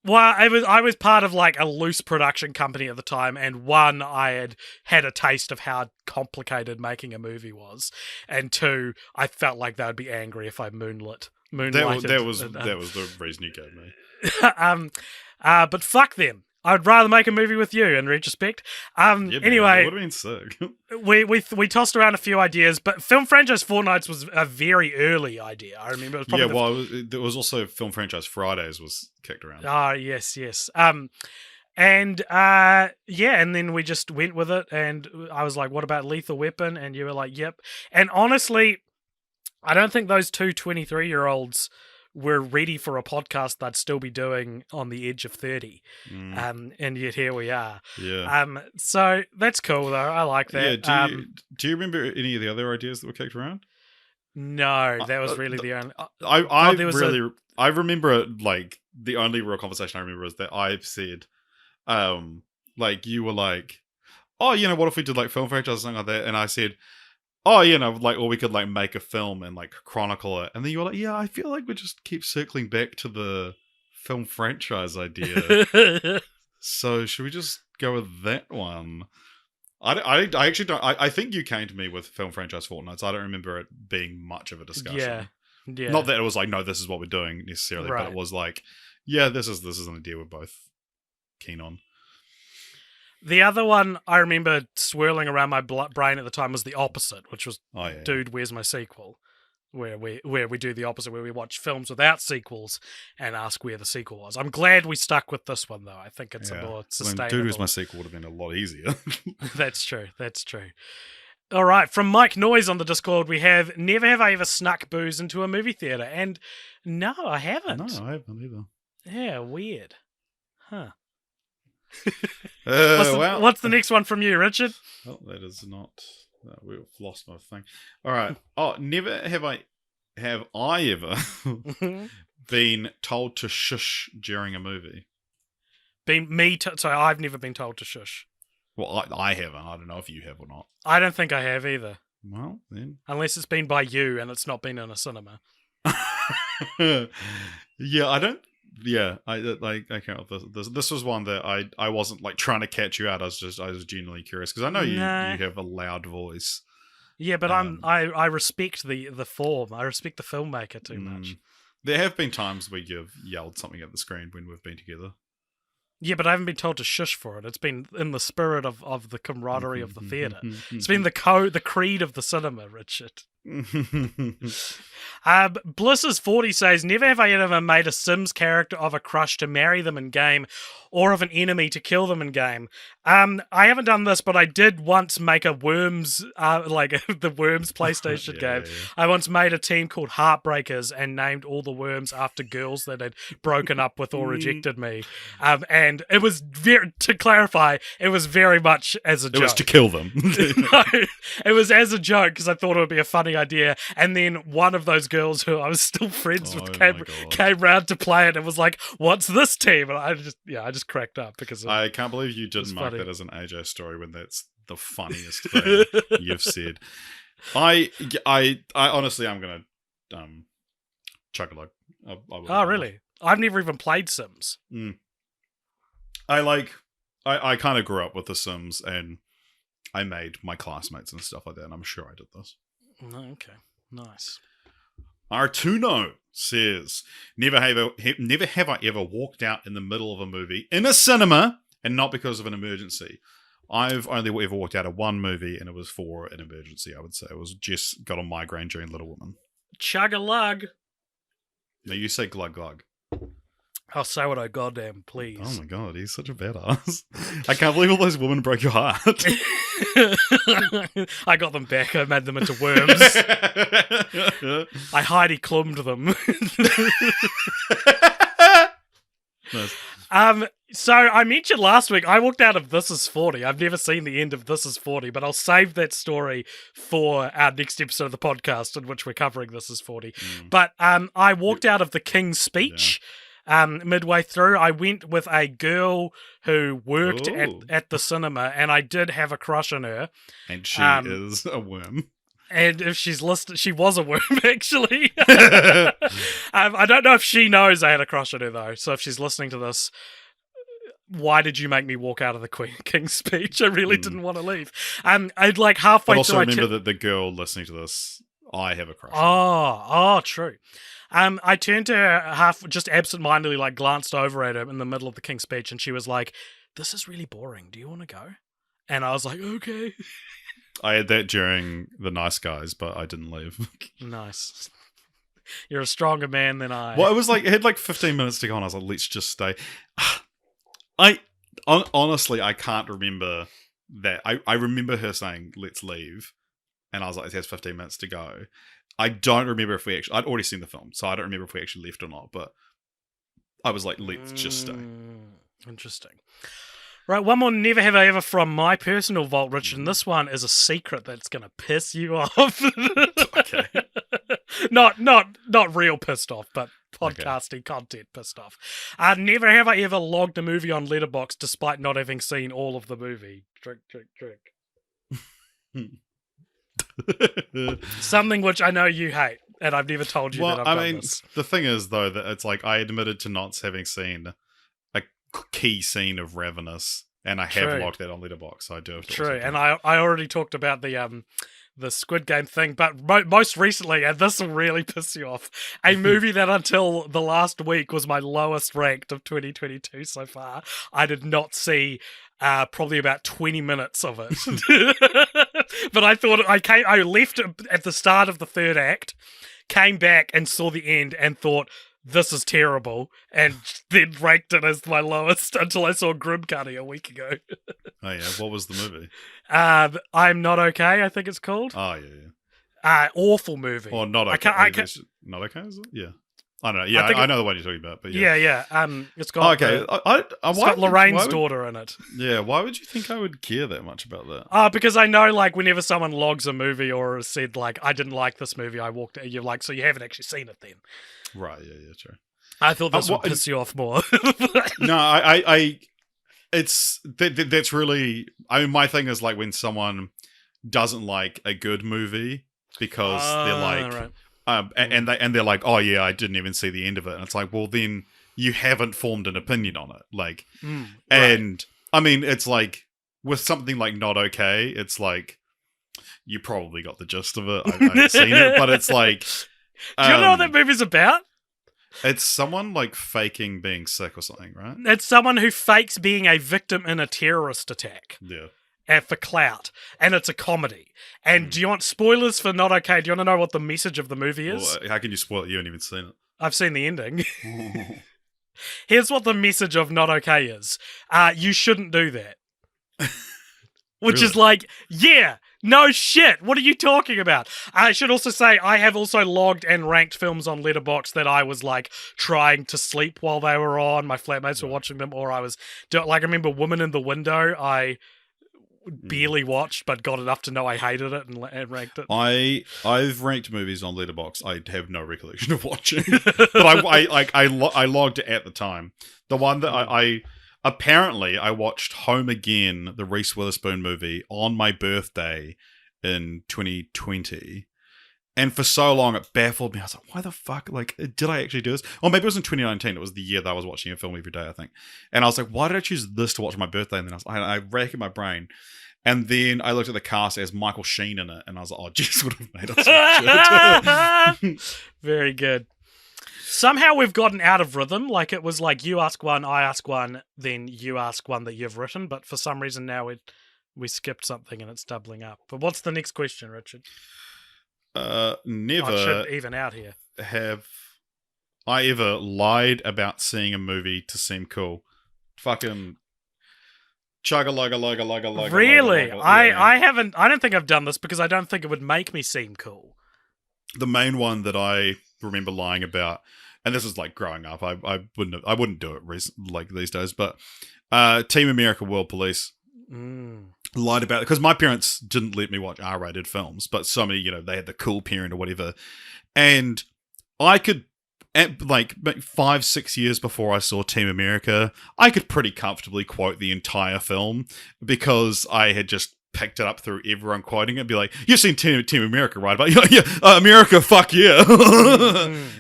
Well, I was part of like a loose production company at the time, and one, I had a taste of how complicated making a movie was, and two, I felt like they would be angry if I moonlighted. That was the reason you gave me. But fuck them. I'd rather make a movie with you in retrospect. Anyway, it would have been sick. we tossed around a few ideas, but Film Franchise Fortnights was a very early idea. I remember it was probably there was also Film Franchise Fridays was kicked around. Ah, yes. And then we just went with it, and I was like, what about Lethal Weapon? And you were like, yep. And honestly, I don't think those two 23-year-olds were ready for a podcast they'd still be doing on the edge of 30. And yet here we are. Yeah. So that's cool, though. I like that. Yeah, do you remember any of the other ideas that were kicked around? No, that was really the only... I remember it, like, the only real conversation I remember was that I said, like, you were like, oh, what if we did, like, film franchise or something like that? And I said, oh, like, or we could, like, make a film and, like, chronicle it. And then you were like, yeah, I feel like we just keep circling back to the film franchise idea. So should we just go with that one? I actually don't. I think you came to me with Film Franchise Fortnights. I don't remember it being much of a discussion. Yeah. Not that it was like, no, this is what we're doing necessarily, right. But it was like, yeah, this is an idea we're both keen on. The other one I remember swirling around my brain at the time was the opposite, which was, Dude, Where's My Sequel? Where we do the opposite, where we watch films without sequels and ask where the sequel was. I'm glad we stuck with this one, though. I think it's a more sustainable... Dude, Where's My Sequel would have been a lot easier. That's true. All right, from Mike Noyes on the Discord, we have, never have I ever snuck booze into a movie theatre. And no, I haven't. No, I haven't either. Yeah, weird. Huh. Well, what's the next one from you, Richard? Oh, that is not... we've lost my thing. All right. Oh, never have I ever been told to shush during a movie. So I've never been told to shush. Well, I haven't. I don't know if you have or not. I don't think I have either. Well, then. Unless it's been by you and it's not been in a cinema. Yeah, I don't... Yeah, I can't. This was one that I wasn't like trying to catch you out. I was genuinely curious because I know you have a loud voice. Yeah, but I respect the form. I respect the filmmaker too much. There have been times where you've yelled something at the screen when we've been together. Yeah, but I haven't been told to shush for it. It's been in the spirit of the camaraderie of the theatre. It's been the creed of the cinema, Richard. Bliss's 40 says, never have I ever made a Sims character of a crush to marry them in game or of an enemy to kill them in game. I haven't done this, but I did once make a Worms, the Worms PlayStation game. Yeah. I once made a team called Heartbreakers and named all the worms after girls that had broken up with or rejected me. And it was to clarify, it was very much as a joke. It was to kill them. No, it was as a joke because I thought it would be a funny idea. And then one of those girls who I was still friends with came round to play it and was like, "What's this team?" And I just cracked up because I can't believe you didn't mark that as an AJ story when that's the funniest thing you've said. I honestly, I'm gonna chuck a look. Oh, really? I've never even played Sims. I kind of grew up with The Sims, and I made my classmates and stuff like that, and I'm sure I did this. Okay, nice. Artuno says, never have I ever walked out in the middle of a movie in a cinema, and not because of an emergency. I've only ever walked out of one movie, and it was for an emergency, I would say. It was Jess got a migraine during Little Women. Chug-a-lug. No, you say glug glug. I'll say what I goddamn please. Oh my god, he's such a badass. I can't believe all those women broke your heart. I got them back. I made them into worms. I Heidi Klummed them. Nice. So I mentioned last week, I walked out of This Is 40. I've never seen the end of This Is 40, but I'll save that story for our next episode of the podcast in which we're covering This Is 40. But I walked out of The King's Speech. Midway through, I went with a girl who worked at the cinema, and I did have a crush on her. And she is a worm. And if she's listening, she was a worm, actually. I don't know if she knows I had a crush on her, though. So if she's listening to this, why did you make me walk out of the King's Speech? I really didn't want to leave. I'd like halfway but through. also remember that the girl listening to this, I have a crush on. Oh, true. I turned to her just absentmindedly, like glanced over at her in the middle of the King's Speech, and she was like, "This is really boring. Do you want to go?" And I was like, "Okay." I had that during The Nice Guys, but I didn't leave. Nice. You're a stronger man than I. Well, it had like 15 minutes to go, and I was like, "Let's just stay." Honestly, I can't remember that. I remember her saying, "Let's leave," and I was like, "It has 15 minutes to go." I don't remember if we actually... I'd already seen the film, so I don't remember if we actually left or not, but I was like, let's just stay. Interesting. Right, one more Never Have I Ever from my personal vault, Richard, and this one is a secret that's going to piss you off. Okay. Not real pissed off, but podcasting content pissed off. Never have I ever logged a movie on Letterboxd despite not having seen all of the movie. Drink. Something which I know you hate, and I've never told you that I've done this. The thing is, though, that it's like I admitted to not having seen a key scene of Ravenous, and I have logged that on Letterboxd, so I do have to. True, and I already talked about the Squid Game thing, but most recently, and this will really piss you off, a movie that until the last week was my lowest ranked of 2022 so far. I did not see probably about 20 minutes of it. But I thought I left at the start of the third act, came back and saw the end and thought, this is terrible, and then ranked it as my lowest until I saw Grimcutty a week ago. Oh yeah, what was the movie? I'm Not Okay, I think it's called. Oh yeah. Awful movie. Or Not Okay. Not Okay, is it? Yeah. I don't know. Yeah, I know the one you're talking about, but yeah. Yeah. It's got it's got Lorraine's daughter in it. Yeah, why would you think I would care that much about that? Because I know, like, whenever someone logs a movie or said, like, I didn't like this movie, I walked out, you're like, so you haven't actually seen it then. Right, yeah, true. I thought this would piss you off more. No, that's really... I mean, my thing is, like, when someone doesn't like a good movie because they're like... Right. And they're like, oh yeah, I didn't even see the end of it, and it's like, well, then you haven't formed an opinion on it, like, and I mean, it's like with something like Not Okay, it's like you probably got the gist of it. I haven't seen it, but it's like, do you know what that movie's about? It's someone like faking being sick or something, right? It's someone who fakes being a victim in a terrorist attack. Yeah. For clout, and it's a comedy. And do you want spoilers for Not Okay? Do you want to know what the message of the movie is? Well, how can you spoil it? You haven't even seen it. I've seen the ending. Here's what the message of Not Okay is. You shouldn't do that. Which Really? is like, yeah, no shit. What are you talking about? I should also say I have also logged and ranked films on Letterboxd that I was like trying to sleep while they were on. My flatmates were watching them, or I was like, I remember Woman in the Window. I barely watched, but got enough to know I hated it and ranked it. I've ranked movies on Letterboxd. I have no recollection of watching, but I logged it at the time. The one that I apparently I watched Home Again, the Reese Witherspoon movie, on my birthday in 2020. And for so long, it baffled me. I was like, why the fuck? Like, did I actually do this? Or maybe it was in 2019. It was the year that I was watching a film every day, I think. And I was like, why did I choose this to watch on my birthday? And then I racked my brain. And then I looked at the cast as Michael Sheen in it. And I was like, oh, Jess would have made us watch it. Very good. Somehow we've gotten out of rhythm. Like, it was like you ask one, I ask one, then you ask one that you've written. But for some reason now we skipped something and it's doubling up. But what's the next question, Richard? Never it should even out here. Have I ever lied about seeing a movie to seem cool. Fucking chugga-lugga-lugga-lugga-lugga. Really? I haven't. I don't think I've done this because I don't think it would make me seem cool. The main one that I remember lying about, and this was like growing up. I wouldn't do it like these days, but Team America World Police. Lied about it because my parents didn't let me watch R-rated films, but so many, they had the cool parent or whatever, and I could, like 5-6 years before I saw Team America, I could pretty comfortably quote the entire film because I had just picked it up through everyone quoting it and be like, you've seen Team America, right? But America, fuck yeah.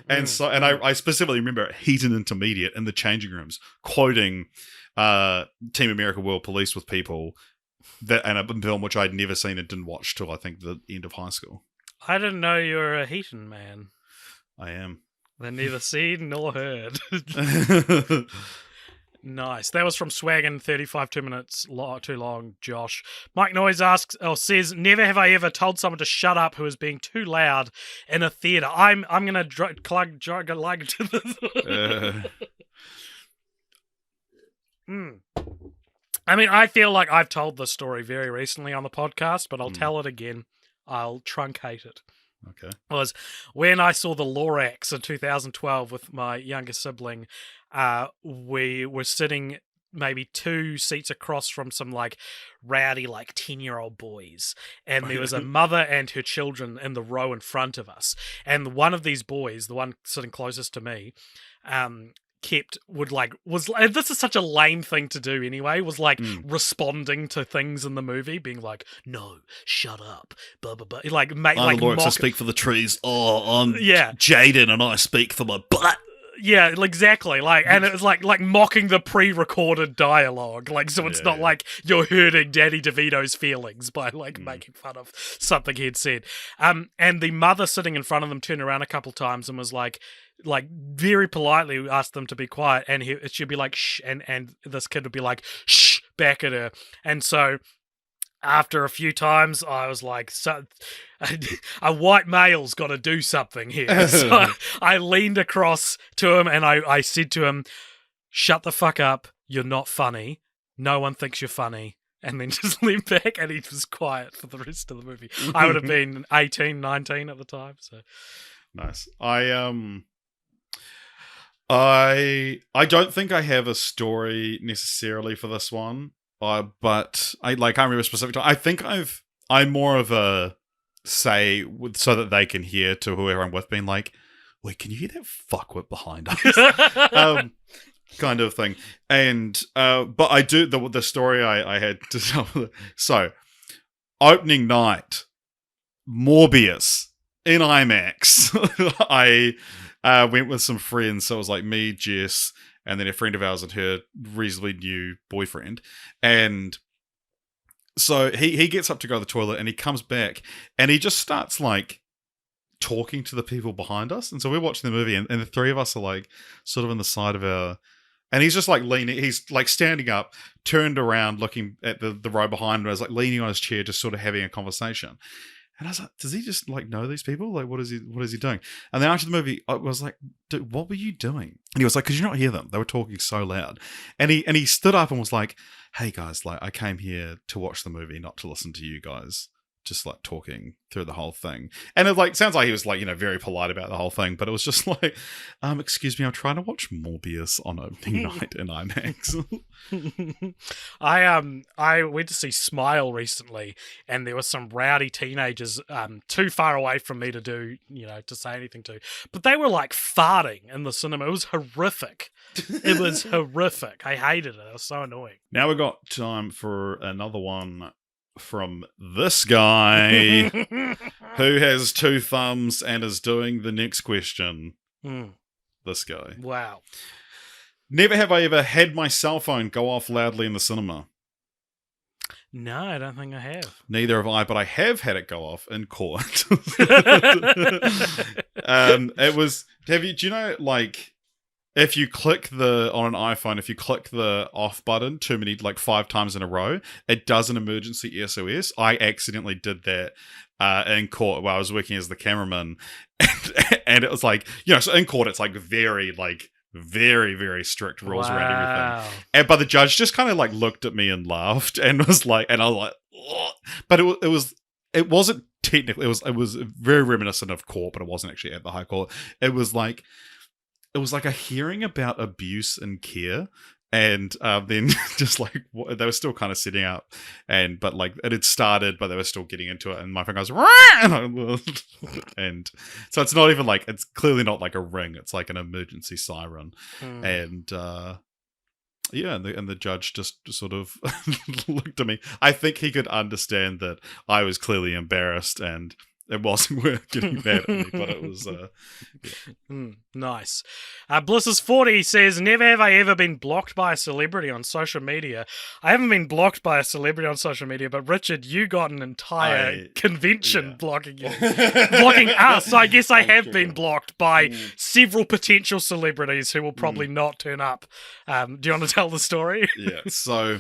And I specifically remember Heat and Intermediate in the changing rooms quoting Team America World Police with people and a film which I'd never seen and didn't watch till I think the end of high school. I didn't know you were a Heaton man. I am. They're neither seen nor heard. Nice. That was from Swaggin, 35 2 minutes too long, Josh. Mike Noyes says, never have I ever told someone to shut up who is being too loud in a theatre. I'm going to plug to this. I mean, I feel like I've told this story very recently on the podcast, but I'll tell it again. I'll truncate it. Okay. Was when I saw the Lorax in 2012 with my younger sibling. We were sitting maybe 2 seats across from some like rowdy 10-year-old boys, and there was a mother and her children in the row in front of us, and one of these boys, the one sitting closest to me, this is such a lame thing to do anyway, was responding to things in the movie, being like, no, shut up, blah blah blah, I'm the Lorax, I speak for the trees, I'm Jaden and I speak for my butt. Yeah, exactly. And it was like mocking the pre-recorded dialogue. So it's not like you're hurting Danny DeVito's feelings by making fun of something he'd said. And the mother sitting in front of them turned around a couple times and was like very politely asked them to be quiet, and she'd be like, shh, and this kid would be like, shh, back at her. And so after a few times, I was like, so, a white male's got to do something here. So I leaned across to him and I said to him, shut the fuck up. You're not funny. No one thinks you're funny. And then just leaned back and he was quiet for the rest of the movie. I would have been 18, 19 at the time. So nice. I don't think I have a story necessarily for this one. But I can't remember specifically. I think I'm more of a say so that they can hear to whoever I'm with, being like, wait, can you hear that fuckwit behind us? Kind of thing. And but I do the story I had to tell. So opening night, Morbius in IMAX. I went with some friends, so it was like me, Jess, and then a friend of ours and her reasonably new boyfriend. And so he gets up to go to the toilet and he comes back and he just starts talking to the people behind us. And so we're watching the movie and the three of us are sort of in the side of our... And he's just leaning, he's standing up, turned around, looking at the row behind him, leaning on his chair, just sort of having a conversation. And I was like, does he just like know these people? Like, what is he doing? And then after the movie, I was like, dude, what were you doing? And he was like, could you not hear them? They were talking so loud. And he stood up and was like, hey guys, like I came here to watch the movie, not to listen to you guys just like talking through the whole thing. And it like sounds like he was like, very polite about the whole thing, but it was just like, excuse me, I'm trying to watch Morbius on opening night in IMAX. I went to see Smile recently, and there were some rowdy teenagers too far away from me to do, to say anything to, but they were like farting in the cinema. It was horrific. It was horrific. I hated it. It was so annoying. Now we've got time for another one from this guy who has 2 thumbs and is doing the next question. This guy. Wow. Never have I ever had my cell phone go off loudly in the cinema. No, I don't think I have. Neither have I, but I have had it go off in court. It was, do you know, like, if you click on an iPhone, if you click the off button too many, like 5 times in a row, it does an emergency SOS. I accidentally did that in court while I was working as the cameraman. And it was like, so in court, it's like very, very strict rules around everything. But the judge just kind of like looked at me and laughed and was like, and I was like, ugh. But it wasn't technically, it was very reminiscent of court, but it wasn't actually at the High Court. It was like a hearing about abuse and care, and then just like they were still kind of sitting up, but like it had started, but they were still getting into it, and my phone goes, and so it's not even like, it's clearly not like a ring, it's like an emergency siren, and and the judge just sort of looked at me. I think he could understand that I was clearly embarrassed and it wasn't worth getting mad at me, but it was, nice. Bliss's40 says, never have I ever been blocked by a celebrity on social media. I haven't been blocked by a celebrity on social media, but Richard, you got an entire convention blocking you. Blocking us. So I guess I have been blocked by several potential celebrities who will probably not turn up. Do you want to tell the story? Yeah, so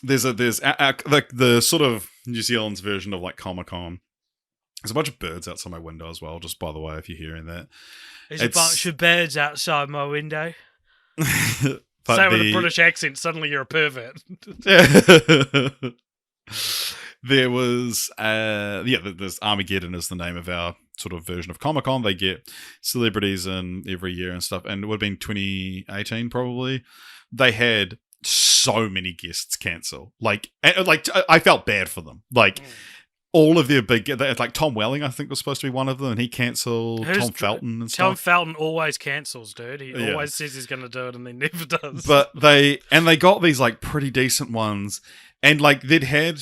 There's the sort of New Zealand's version of like Comic-Con. There's a bunch of birds outside my window as well, just by the way, if you're hearing that. There's a bunch of birds outside my window. Say with a British accent, suddenly you're a pervert. There was, there's Armageddon is the name of our sort of version of Comic-Con. They get celebrities in every year and stuff, and it would have been 2018 probably. They had so many guests cancel. I felt bad for them. All of their big, like Tom Welling, I think was supposed to be one of them, and he cancelled. Tom Felton and stuff. Tom Felton always cancels, dude. He always says he's going to do it, and then never does. But they got these like pretty decent ones, and like they'd had.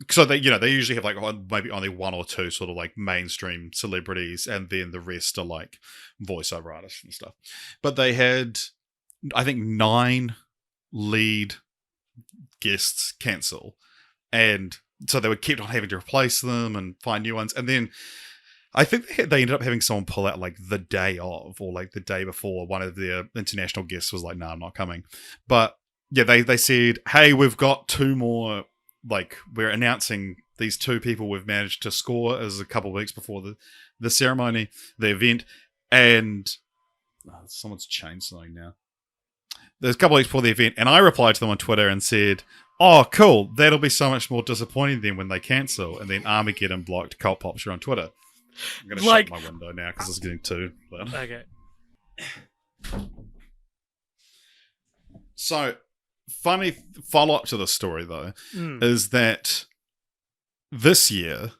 So they usually have like maybe only 1 or 2 sort of like mainstream celebrities, and then the rest are like voiceover artists and stuff. But they had, I think, 9 lead guests cancel, and so they were kept on having to replace them and find new ones. And then I think they ended up having someone pull out like the day of, or like the day before. One of their international guests was like, "No, I'm not coming." But yeah, they said, "Hey, we've got 2 more. Like, we're announcing these 2 people we've managed to score as a couple of weeks before the ceremony, the event." And someone's changed something now. There's a couple of weeks before the event, and I replied to them on Twitter and said, "Oh, cool, that'll be so much more disappointing then when they cancel." And then Armageddon blocked Cult Popture on Twitter. I'm going to shut my window now because it's getting too loud. Okay. So, funny follow-up to this story, though, is that this year,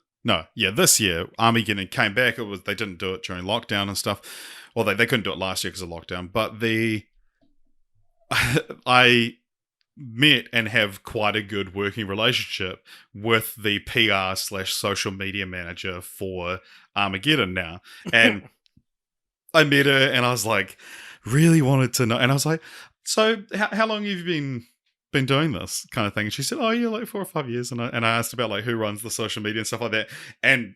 Armageddon came back. They didn't do it during lockdown and stuff. Well, they couldn't do it last year because of lockdown, but I met and have quite a good working relationship with the PR/social media manager for Armageddon now. And I met her and I was like, really wanted to know. And I was like, so how long have you been doing this kind of thing? And she said, oh yeah, like 4 or 5 years. And I asked about like who runs the social media and stuff like that. And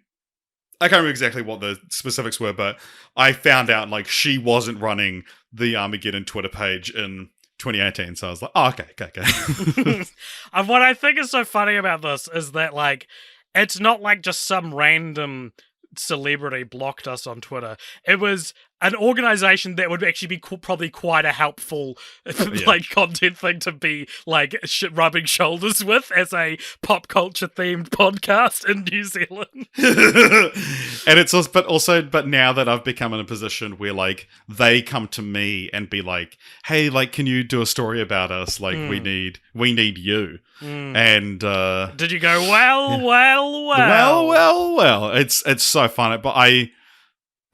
I can't remember exactly what the specifics were, but I found out like she wasn't running the Armageddon Twitter page in 2018. So I was like, oh, okay. And what I think is so funny about this is that, like, it's not like just some random celebrity blocked us on Twitter. It was an organization that would actually be probably quite a helpful like content thing to be like rubbing shoulders with as a pop culture themed podcast in New Zealand. And it's also but now that I've become in a position where like they come to me and be like, hey, like, can you do a story about us? Like we need you. And did you go well? It's so funny, but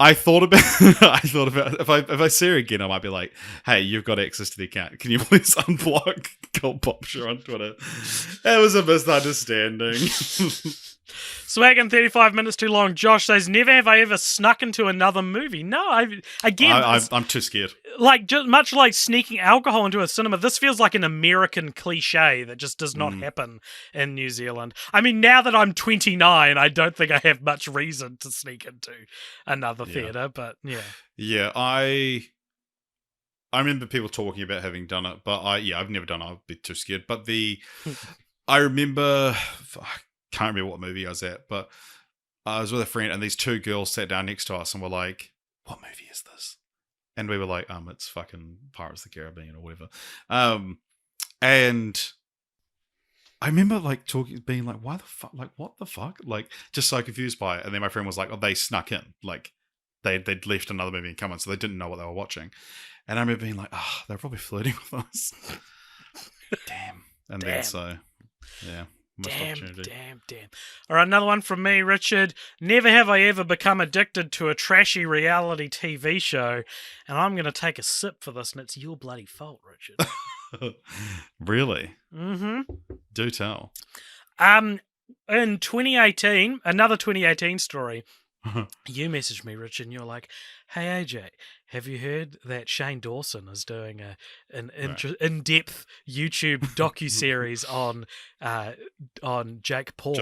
I thought about if I see her again, I might be like, hey, you've got access to the account. Can you please unblock Popture on Twitter? It was a misunderstanding. Swagging 35 minutes too long. Josh says, never have I ever snuck into another movie. No, I'm too scared. Like, just much like sneaking alcohol into a cinema, this feels like an American cliche that just does not happen in New Zealand. I mean, now that I'm 29, I don't think I have much reason to sneak into another theatre, but yeah. Yeah, I remember people talking about having done it, but I've never done it. I'd be too scared. But I remember... I can't remember what movie I was at, but I was with a friend and these two girls sat down next to us and were like, what movie is this? And we were like, it's fucking Pirates of the Caribbean or whatever. And I remember like being like, why the fuck? Like, what the fuck? Like, just so confused by it. And then my friend was like, oh, they snuck in. Like, they'd left another movie and come on, so they didn't know what they were watching. And I remember being like, they're probably flirting with us. Damn. And then so, yeah. Damn. All right, another one from me, Richard. Never have I ever become addicted to a trashy reality TV show, and I'm going to take a sip for this, and it's your bloody fault, Richard. Really? Mm-hmm. Do tell. In 2018, another 2018 story, you messaged me, Richard, and you're like, hey, AJ, have you heard that Shane Dawson is doing an in-depth YouTube docuseries on Jake Paul?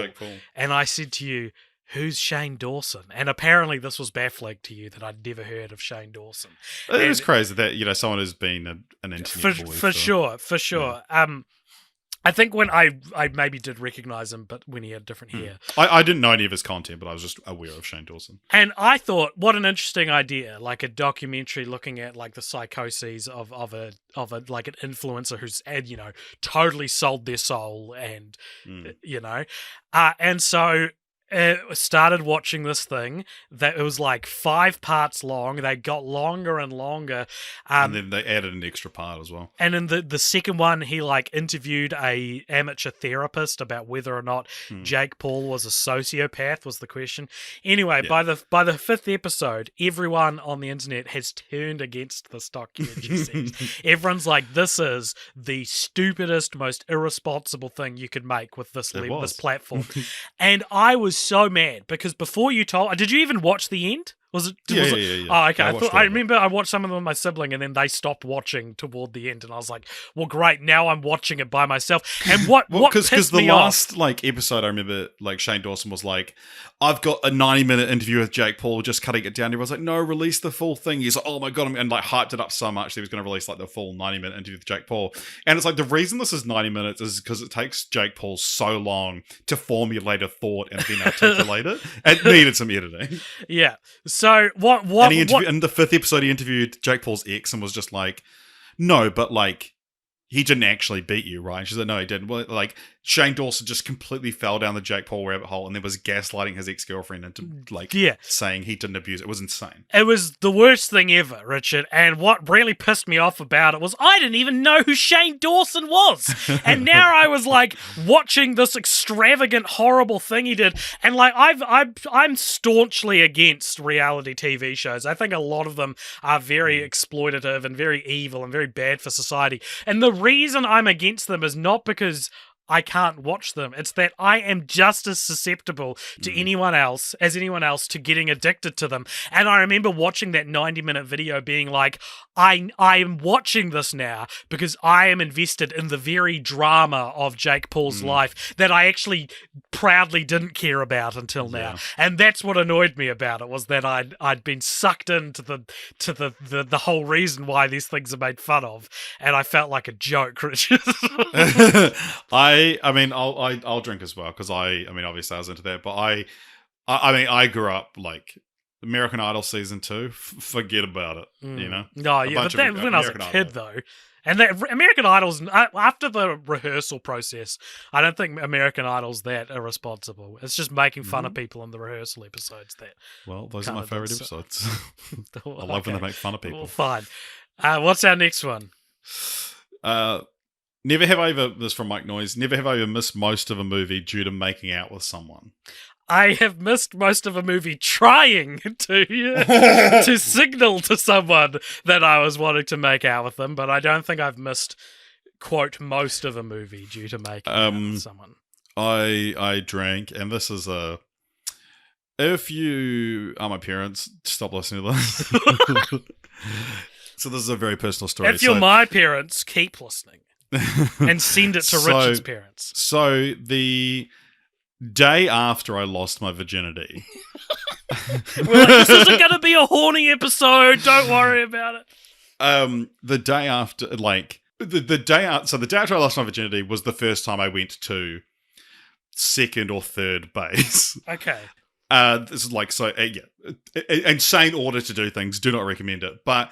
And I said to you, who's Shane Dawson? And apparently this was baffling to you that I'd never heard of Shane Dawson. It was crazy that, someone who's been an internet boy. For sure. Yeah. I think when I maybe did recognize him, but when he had different hair. I didn't know any of his content, but I was just aware of Shane Dawson. And I thought, what an interesting idea, like a documentary looking at like the psychoses of a like an influencer who's totally sold their soul and and so started watching this thing that it was like 5 parts long. They got longer and longer. And then they added an extra part as well. And in the second one, he like interviewed a amateur therapist about whether or not Jake Paul was a sociopath was the question. Anyway, by the 5th episode, everyone on the internet has turned against this documentary series. Everyone's like, this is the stupidest, most irresponsible thing you could make with this platform. And I was so mad because before you told, did you even watch the end? Was it? Yeah. Oh, okay. I remember I watched some of them with my sibling, and then they stopped watching toward the end, and I was like, "Well, great. Now I'm watching it by myself." And what pissed me off? Because the last episode, I remember Shane Dawson was like, "I've got a 90-minute interview with Jake Paul, just cutting it down." He was like, "No, release the full thing." He's like, "Oh my god," and hyped it up so much that he was going to release the full 90-minute interview with Jake Paul. And it's like the reason this is 90 minutes is because it takes Jake Paul so long to formulate a thought and then articulate it. It needed some editing. Yeah. So what? And in the 5th episode, he interviewed Jake Paul's ex and was just like, no, but he didn't actually beat you, right? And she's like, no, he didn't. Well, Shane Dawson just completely fell down the Jake Paul rabbit hole and then was gaslighting his ex-girlfriend into saying he didn't abuse it. It was insane. It was the worst thing ever, Richard. And what really pissed me off about it was I didn't even know who Shane Dawson was. And now I was watching this extravagant, horrible thing he did. And I'm staunchly against reality TV shows. I think a lot of them are very exploitative and very evil and very bad for society. And the reason I'm against them is not because I can't watch them. It's that I am just as susceptible to anyone else to getting addicted to them. And I remember watching that 90-minute video being like, I am watching this now because I am invested in the very drama of Jake Paul's life that I actually proudly didn't care about until now. And that's what annoyed me about it, was that I'd been sucked into the whole reason why these things are made fun of, and I felt like a joke, Richard. I mean, I'll drink as well, because I mean, obviously I was into that, but I mean, I grew up like American Idol season 2. Forget about it, you know. No, yeah, but that when I was a kid though, and that American Idol's after the rehearsal process, I don't think American Idol's that irresponsible. It's just making fun of people in the rehearsal episodes. Those are my favorite episodes. I love when they make fun of people. Well, fine. What's our next one? Never have I ever, this is from Mike Noyes, never have I ever missed most of a movie due to making out with someone. I have missed most of a movie trying to signal to someone that I was wanting to make out with them, but I don't think I've missed, quote, most of a movie due to making out with someone. I drank, and this is if you are my parents, stop listening to this. So this is a very personal story. If you're my parents, keep listening. And send it to Richard's parents. So the day after I lost my virginity. We're like, this isn't going to be a horny episode. Don't worry about it. The day after, like, the day out. So the day after I lost my virginity was the first time I went to second or third base. Okay. This is like, so, insane order to do things. Do not recommend it. But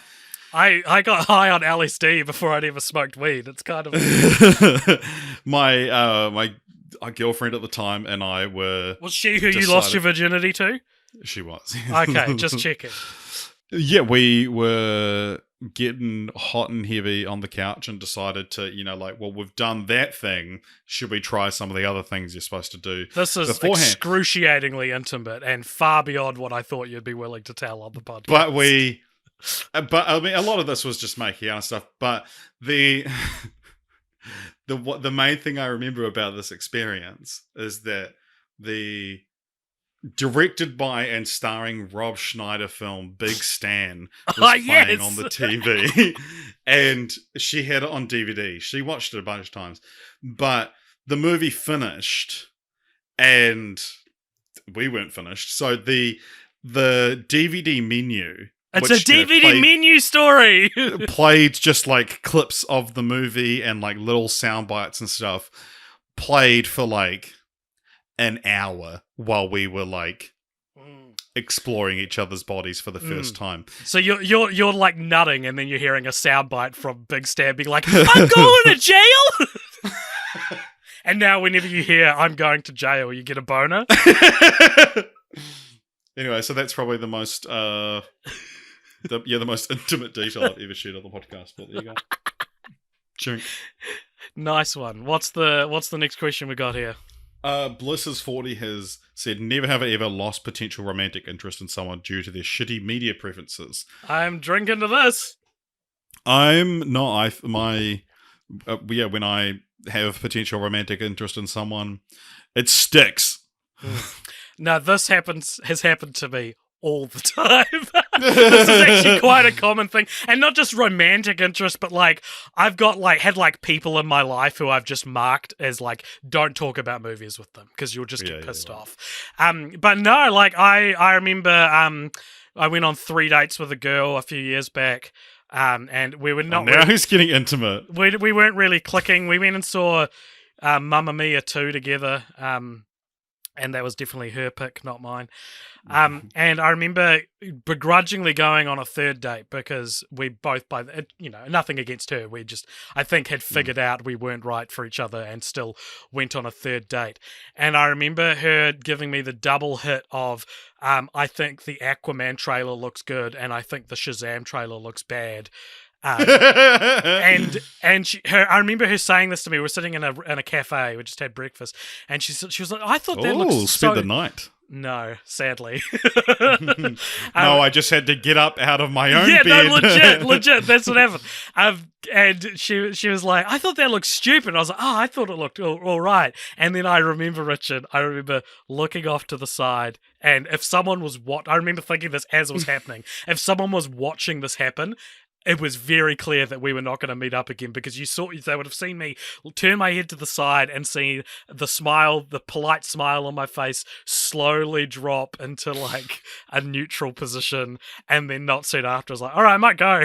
I got high on LSD before I'd ever smoked weed. It's kind of my girlfriend at the time and I were. Was she who you lost your virginity to? She was. Okay, just checking. Yeah, we were getting hot and heavy on the couch and decided to, well, we've done that thing. Should we try some of the other things you're supposed to do? This is excruciatingly intimate and far beyond what I thought you'd be willing to tell on the podcast. But I mean, a lot of this was just making out and stuff. But the main thing I remember about this experience is that the directed by and starring Rob Schneider film Big Stan was playing on the TV, and she had it on DVD. She watched it a bunch of times, but the movie finished, and we weren't finished. So the DVD menu. It's a DVD menu story. Played just like clips of the movie and like little sound bites and stuff. Played for like an hour while we were like exploring each other's bodies for the first time. So you're like nutting, and then you're hearing a soundbite from Big Stan being like, "I'm going to jail." And now whenever you hear "I'm going to jail," you get a boner. Anyway, so that's probably the most the most intimate detail I've ever shared on the podcast. But there you go. Chunk. Nice one. What's the next question we got here? Bliss40 has said, never have I ever lost potential romantic interest in someone due to their shitty media preferences. I'm drinking to this. I'm not. When I have potential romantic interest in someone, it sticks. No, this has happened to me all the time. This is actually quite a common thing, and not just romantic interest, but like I've got had people in my life who I've just marked as like, don't talk about movies with them because you'll just get pissed off. But no, like I remember I went on 3 dates with a girl a few years back. And we were not. Now who's getting intimate? We weren't really clicking. We went and saw Mamma Mia 2 together. And that was definitely her pick, not mine. And I remember begrudgingly going on a 3rd date because we both, nothing against her. We just, I think, had figured out we weren't right for each other and still went on a 3rd date. And I remember her giving me the double hit of, I think the Aquaman trailer looks good and I think the Shazam trailer looks bad. I remember her saying this to me. We're sitting in a cafe. We just had breakfast, and she was like, "I thought that looks spend the night." No, sadly. No, I just had to get up out of my own yeah, bed. no, legit. That's what happened. And she was like, I thought that looked stupid. I was like, I thought it looked all right. And then I remember, Richard, looking off to the side, and if someone was I remember thinking this as it was happening. If someone was watching this happen, it was very clear that we were not going to meet up again, because they would have seen me turn my head to the side and see the polite smile on my face slowly drop into like a neutral position, and then not soon after I was like, all right, I might go.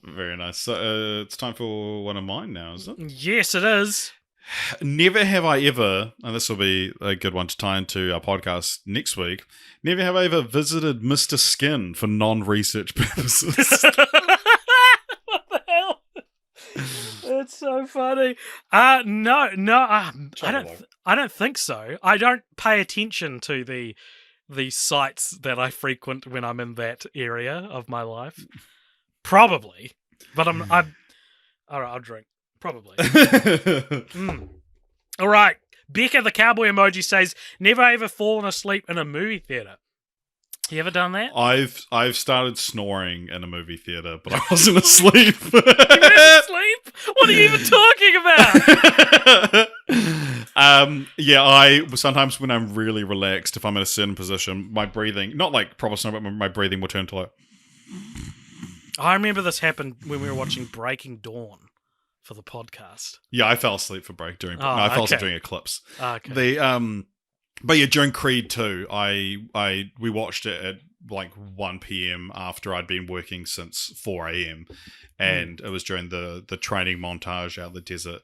Very nice. So it's time for one of mine now, is it? Yes, it is. Never have I ever, and this will be a good one to tie into our podcast next week, never have I ever visited Mr. Skin for non-research purposes. What the hell? It's so funny. No, I don't think so. I don't pay attention to the sites that I frequent when I'm in that area of my life. Probably, but I'm all right. I'll drink. Probably. All right. Becca the cowboy emoji says, never ever fallen asleep in a movie theater. You ever done that? I've started snoring in a movie theater, but I wasn't asleep. You weren't asleep? What are you even talking about? Yeah, I sometimes when I'm really relaxed, if I'm in a certain position, my breathing, not like proper snore, but my breathing will turn to like. I remember this happened when we were watching Breaking Dawn for the podcast. Yeah, I fell asleep for break during. I fell asleep during Eclipse. Okay. But yeah, during Creed 2, we watched it at like 1 p.m. after I'd been working since 4 a.m. and it was during the training montage out in the desert.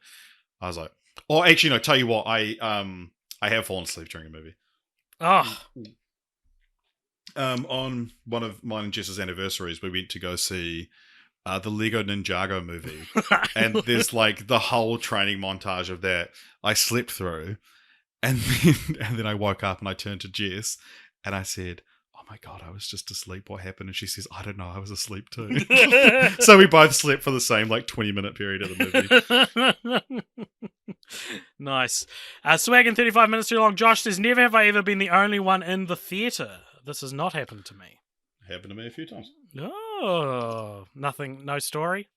I was like, oh, actually, no. Tell you what, I have fallen asleep during a movie. Oh. On one of mine and Jess's anniversaries, we went to go see the Lego Ninjago movie, and there's like the whole training montage of that. I slept through, and then I woke up and I turned to Jess and I said, "Oh my god, I was just asleep. What happened?" And she says, "I don't know. I was asleep too." So we both slept for the same like 20-minute period of the movie. Nice. Swaggin' 35 minutes too long. Josh says, never have I ever been the only one in the theatre. This has not happened to me. Happened to me a few times. Oh, nothing, no story?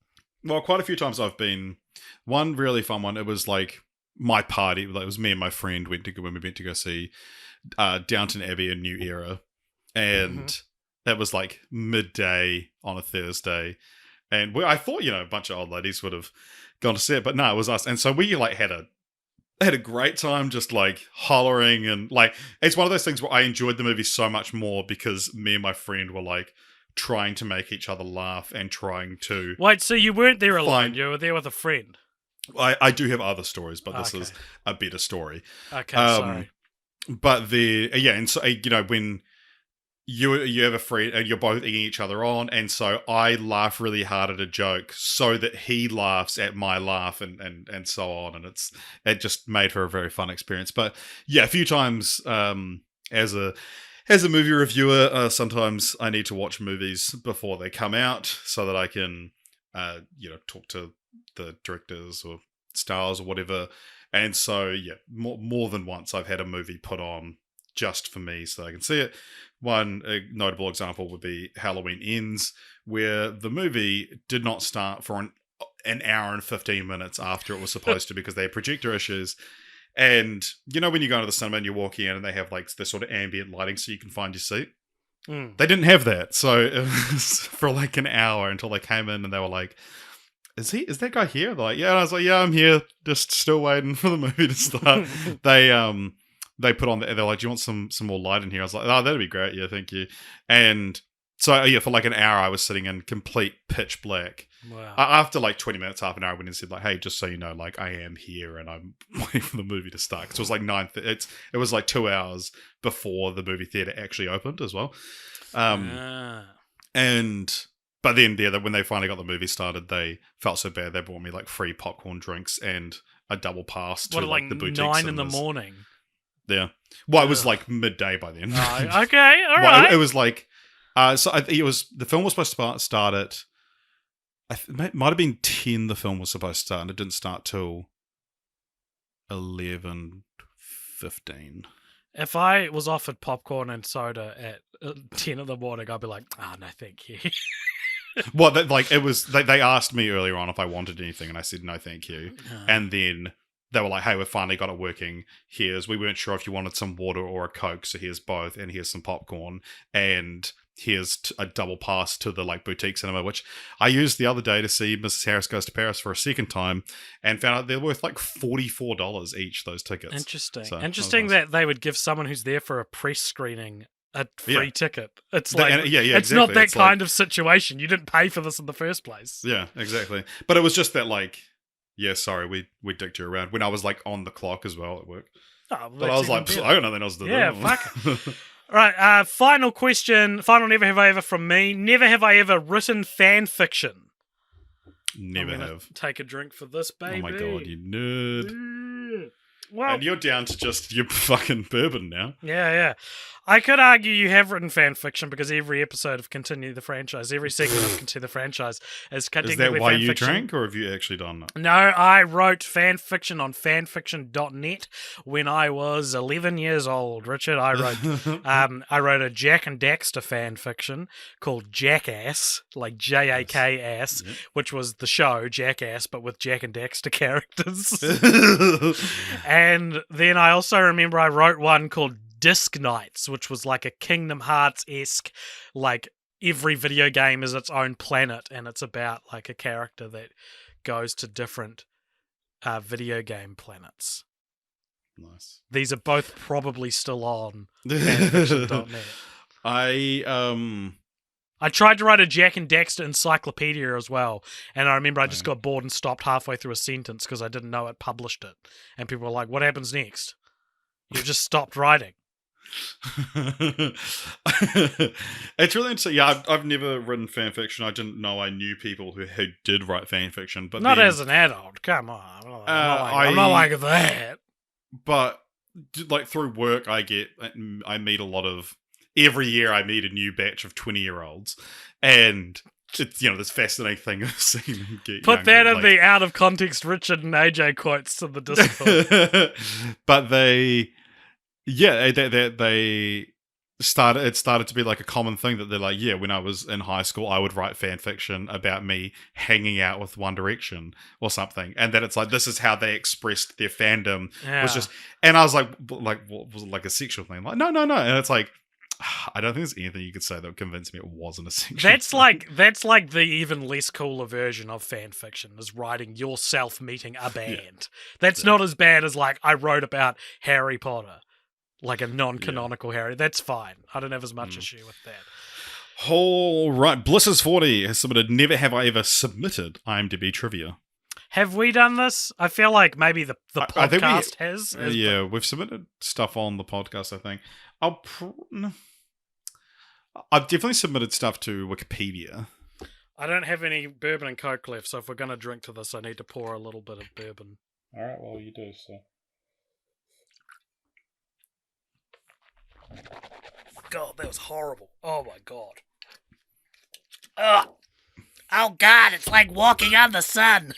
Well, quite a few times I've been. One really fun one, it was like my party. Like, it was me and my friend when we went to go see Downton Abbey: A New Era. And that was like midday on a Thursday. And I thought, a bunch of old ladies would have gone to see it, but no, it was us. And so we like had a great time just like hollering, and like it's one of those things where I enjoyed the movie so much more because me and my friend were like trying to make each other laugh and trying to. Wait, so you weren't there alone? You were there with a friend? I do have other stories, but this is a better story. Okay, sorry. But and so when you have a friend and you're both egging each other on, and so I laugh really hard at a joke so that he laughs at my laugh, and so on, and it just made for a very fun experience. But yeah, a few times as a movie reviewer, sometimes I need to watch movies before they come out so that I can talk to the directors or stars or whatever. And so yeah, more than once I've had a movie put on just for me so I can see it. One notable example would be Halloween Ends, where the movie did not start for an hour and 15 minutes after it was supposed to because they had projector issues. And when you go into the cinema and you're walking in and they have like this sort of ambient lighting so you can find your seat. They didn't have that. So it was for like an hour until they came in and they were like, is that guy here? They're like, yeah. And I was like, yeah, I'm here. Just still waiting for the movie to start. They put on they're like, do you want some more light in here? I was like, oh, that'd be great. Yeah, thank you. And so, yeah, for like an hour, I was sitting in complete pitch black. Wow. After like 20 minutes, half an hour, I went and said like, hey, just so you know, like I am here and I'm waiting for the movie to start. Because it was like it was like 2 hours before the movie theater actually opened as well. But then, yeah, when they finally got the movie started, they felt so bad. They bought me like free popcorn drinks and a double pass to like the boutique 9 cinemas. in the morning? Yeah. Well, it was like midday by then. Okay, all right. It was like, the film was supposed to start at, it might have been 10 the film was supposed to start, and it didn't start till 11:15 15. If I was offered popcorn and soda at 10 in the morning, I'd be like, oh, no, thank you. Well, they asked me earlier on if I wanted anything, and I said no, thank you. And then they were like, hey, we've finally got it working. We weren't sure if you wanted some water or a Coke, so here's both, and here's some popcorn, and here's a double pass to the boutique cinema, which I used the other day to see Mrs. Harris Goes to Paris for a second time, and found out they're worth $44 each, those tickets. Interesting. So, Interesting that they would give someone who's there for a press screening a free ticket. It's it's exactly. Not that kind of situation. You didn't pay for this in the first place. Yeah, exactly. But it was just that yeah, sorry, we dicked you around when I was on the clock as well at work. Oh, but I was like, I got nothing else to do. Yeah, fuck it. Right, final question. Final never have I ever from me. Never have I ever written fan fiction. Never have. Take a drink for this, baby. Oh my god, you nerd. Well, and you're down to just your fucking bourbon now. Yeah. I could argue you have written fan fiction because every episode of Continue the Franchise, every segment of Continue the Franchise is technically fan fiction. Is that why you drank, or have you actually done that? No, I wrote fan fiction on fanfiction.net when I was 11 years old, Richard. I wrote a Jack and Daxter fan fiction called Jackass, like Jakass, which was the show Jackass, but with Jack and Daxter characters. And then I also remember I wrote one called Disc Knights, which was like a Kingdom Hearts-esque, every video game is its own planet, and it's about a character that goes to different video game planets. Nice. These are both probably still on fanfiction.net. I tried to write a Jack and Daxter encyclopedia as well, and I remember I just got bored and stopped halfway through a sentence because I didn't know it published it. And people were like, what happens next? You just stopped writing. It's really interesting. Yeah, I've never written fan fiction. I didn't know I knew people who did write fan fiction, but not as an adult. Come on, I'm not like that. But through work, I meet a lot of. Every year, I meet a new batch of 20-year-olds, and it's this fascinating thing of seeing them get. Put that in the out of context Richard and AJ quotes in the Discord. But they started. It started to be a common thing that they're when I was in high school, I would write fan fiction about me hanging out with One Direction or something, and that it's this is how they expressed their fandom. Yeah. Was just, and I was what was it a sexual thing? No, and it's I don't think there's anything you could say that would convince me it wasn't a sexual thing. That's the even less cooler version of fan fiction is writing yourself meeting a band. Yeah. That's not as bad as I wrote about Harry Potter. A non-canonical Harry. That's fine. I don't have as much issue with that. All right. Bliss's40 has submitted, never have I ever submitted IMDb trivia. Have we done this? I feel like maybe the podcast has. Yeah, we've submitted stuff on the podcast, I think. I've definitely submitted stuff to Wikipedia. I don't have any bourbon and Coke left, so if we're going to drink to this, I need to pour a little bit of bourbon. All right, well, you do, so. God, that was horrible. Oh, my God. Ugh. Oh, God, it's like walking on the sun.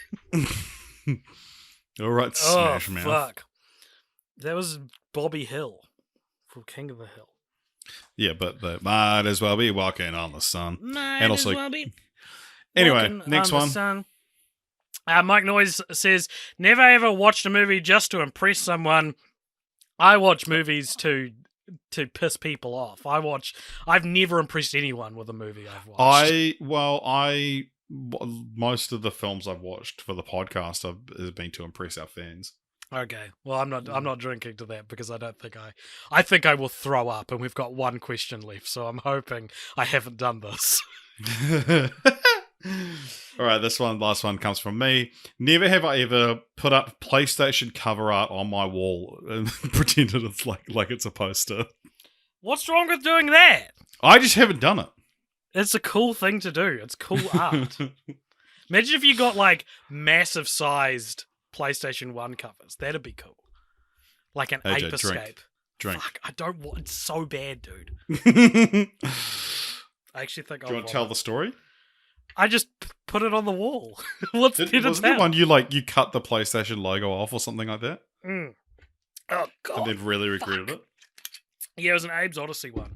All right, Smash Mouth. Fuck. That was Bobby Hill from King of the Hill. Yeah, but that might as well be walking on the sun. Might as well be. Anyway, next one. Mike Noyes says, never ever watched a movie just to impress someone. I watch movies to piss people off. I've never impressed anyone with a movie I've watched. Most of the films I've watched for the podcast has been to impress our fans. Okay. Well, I'm not drinking to that because I think I will throw up, and we've got one question left, so I'm hoping I haven't done this. All right, last one comes from me. Never have I ever put up PlayStation cover art on my wall and pretended it's like it's a poster. What's wrong with doing that? I just haven't done it. It's a cool thing to do. It's cool art. Imagine if you got massive sized PlayStation 1 covers. That'd be cool. Like an AJ, Ape Escape. Drink. Fuck, I don't want. It's so bad, dude. I actually think. Do you want to tell the story? I just put it on the wall. What's there to wasn't tell? the one you cut the PlayStation logo off or something like that? Oh, God. And then really regretted it. Yeah, it was an Abe's Odyssey one.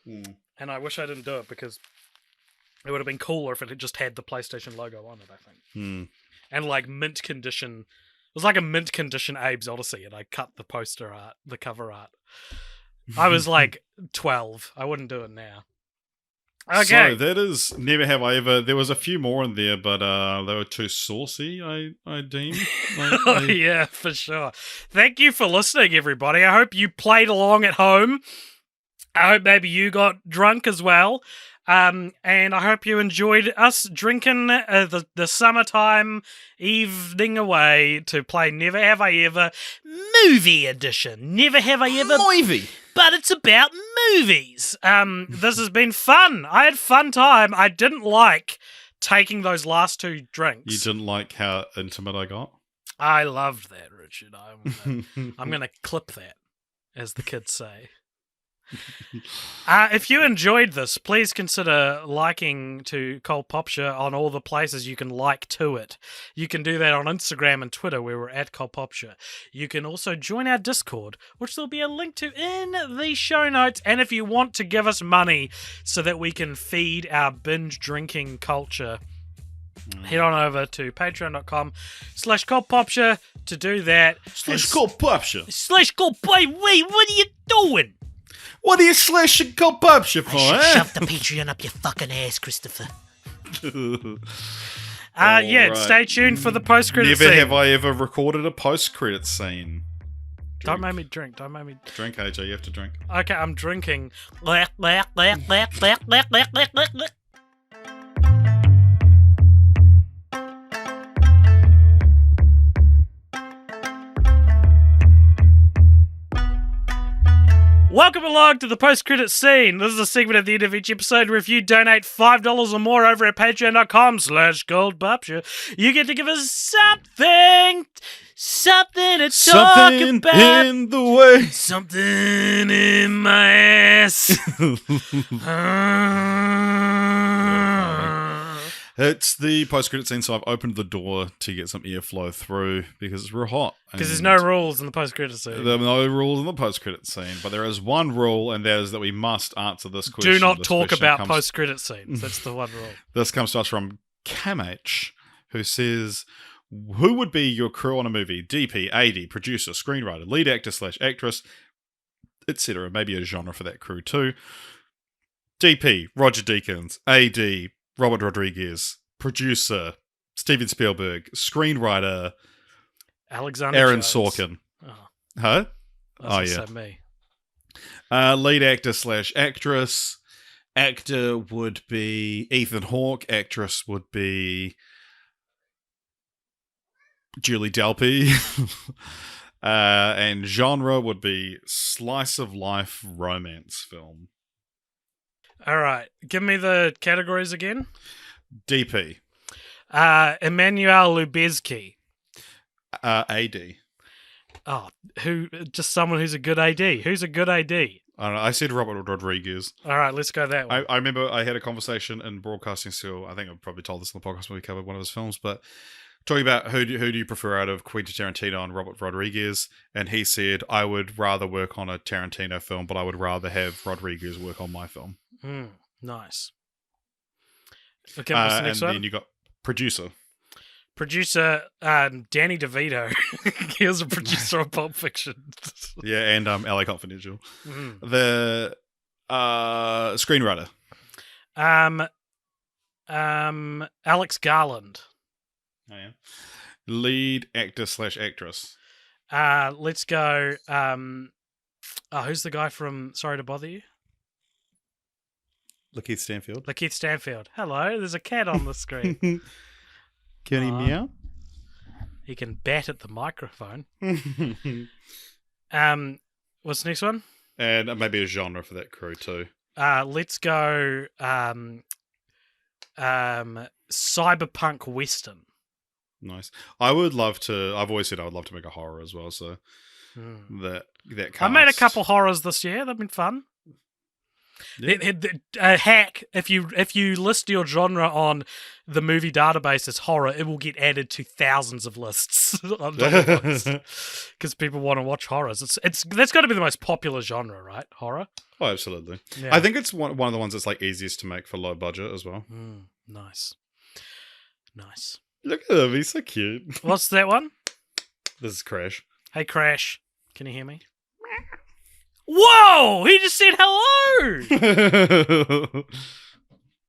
Mm. And I wish I didn't do it because it would have been cooler if it had just had the PlayStation logo on it, I think. Mm. And like mint condition. It was like a mint condition Abe's Odyssey, and I cut the poster art, the cover art. I was like 12. I wouldn't do it now. Okay. So that is Never Have I Ever. There was a few more in there, but they were too saucy, I deem. Oh, yeah, for sure. Thank you for listening, everybody. I hope you played along at home. I hope maybe you got drunk as well. And I hope you enjoyed us drinking the summertime evening away to play Never Have I Ever Movie Edition. Never Have I Ever Movie. But it's about movies. This has been fun. I had fun time. I didn't like taking those last two drinks. You didn't like how intimate I got? I loved that, Richard. I'm gonna clip that, as the kids say. If you enjoyed this, please consider liking to Cold Popture on all the places you can like to it. You can do that on Instagram and Twitter, where we're at Cold Popture. You can also join our Discord, which there'll be a link to in the show notes. And if you want to give us money so that we can feed our binge drinking culture, head on over to patreon.com/coldpopture to do that. Cold Popture. Wait, what are you doing? What are you slashing Cold Popture for, Shove the Patreon up your fucking ass, Christopher. Yeah, right. stay tuned for the post-credit Never scene. have I ever recorded a post-credit scene. Don't make me drink. Don't make me... Drink, AJ, you have to drink. Okay, I'm drinking. Welcome along to the post-credit scene. This is a segment at the end of each episode where if you donate $5 or more over at patreon.com/goldpopture, you get to give us something to talk about. in the way. Something in my ass. It's the post-credit scene, so I've opened the door to get some airflow through because it's real hot. Because there's no rules in the post-credit scene. There are no rules in the post-credit scene, but there is one rule, and that is that we must answer this question. Do not This talk question about comes- post-credit scenes. That's the one rule. This comes to us from Camh, who says, who would be your crew on a movie? DP, AD, producer, screenwriter, lead actor/actress, etc. Maybe a genre for that crew too. DP, Roger Deakins. AD, Robert Rodriguez. Producer, Steven Spielberg. Screenwriter, Alexander Aaron Jones. Sorkin. Oh, Huh? I was gonna say me. Lead actor/actress. Actor would be Ethan Hawke. Actress would be Julie Delpy. And genre would be slice of life romance film. All right. Give me the categories again. DP. Emmanuel Lubezki. AD. Oh, just someone who's a good AD. Who's a good AD? I don't know. I said Robert Rodriguez. All right, let's go that way. I remember I had a conversation in Broadcasting School. I think I've probably told this in the podcast when we covered one of his films, but talking about who do you prefer out of Quentin Tarantino and Robert Rodriguez, and he said, I would rather work on a Tarantino film, but I would rather have Rodriguez work on my film. Nice. Okay, what's the next and one? then you got producer. Producer Danny DeVito. He was a producer of Pulp Fiction. Yeah, and LA Confidential. Mm. The screenwriter. Alex Garland. Oh, yeah. Lead actor/actress. Let's go. Who's the guy from Sorry to Bother You? Lakeith Stanfield. Lakeith Stanfield. Hello, there's a cat on the screen. Can he meow? He can bat at the microphone. What's the next one? And maybe a genre for that crew too. Let's go cyberpunk western. Nice. I would love to. I've always said I would love to make a horror as well. So that I cast. made a couple horrors this year. They've been fun. Yeah. A hack, if you list your genre on the movie database as horror, it will get added to thousands of lists on because people want to watch horrors. It's that's got to be the most popular genre, right? Horror. Oh, absolutely. Yeah. I think it's one of the ones that's like easiest to make for low budget as well. Nice. Look at him, he's so cute. What's that one? This is Crash. Hey, Crash. Can you hear me? Whoa! He just said hello!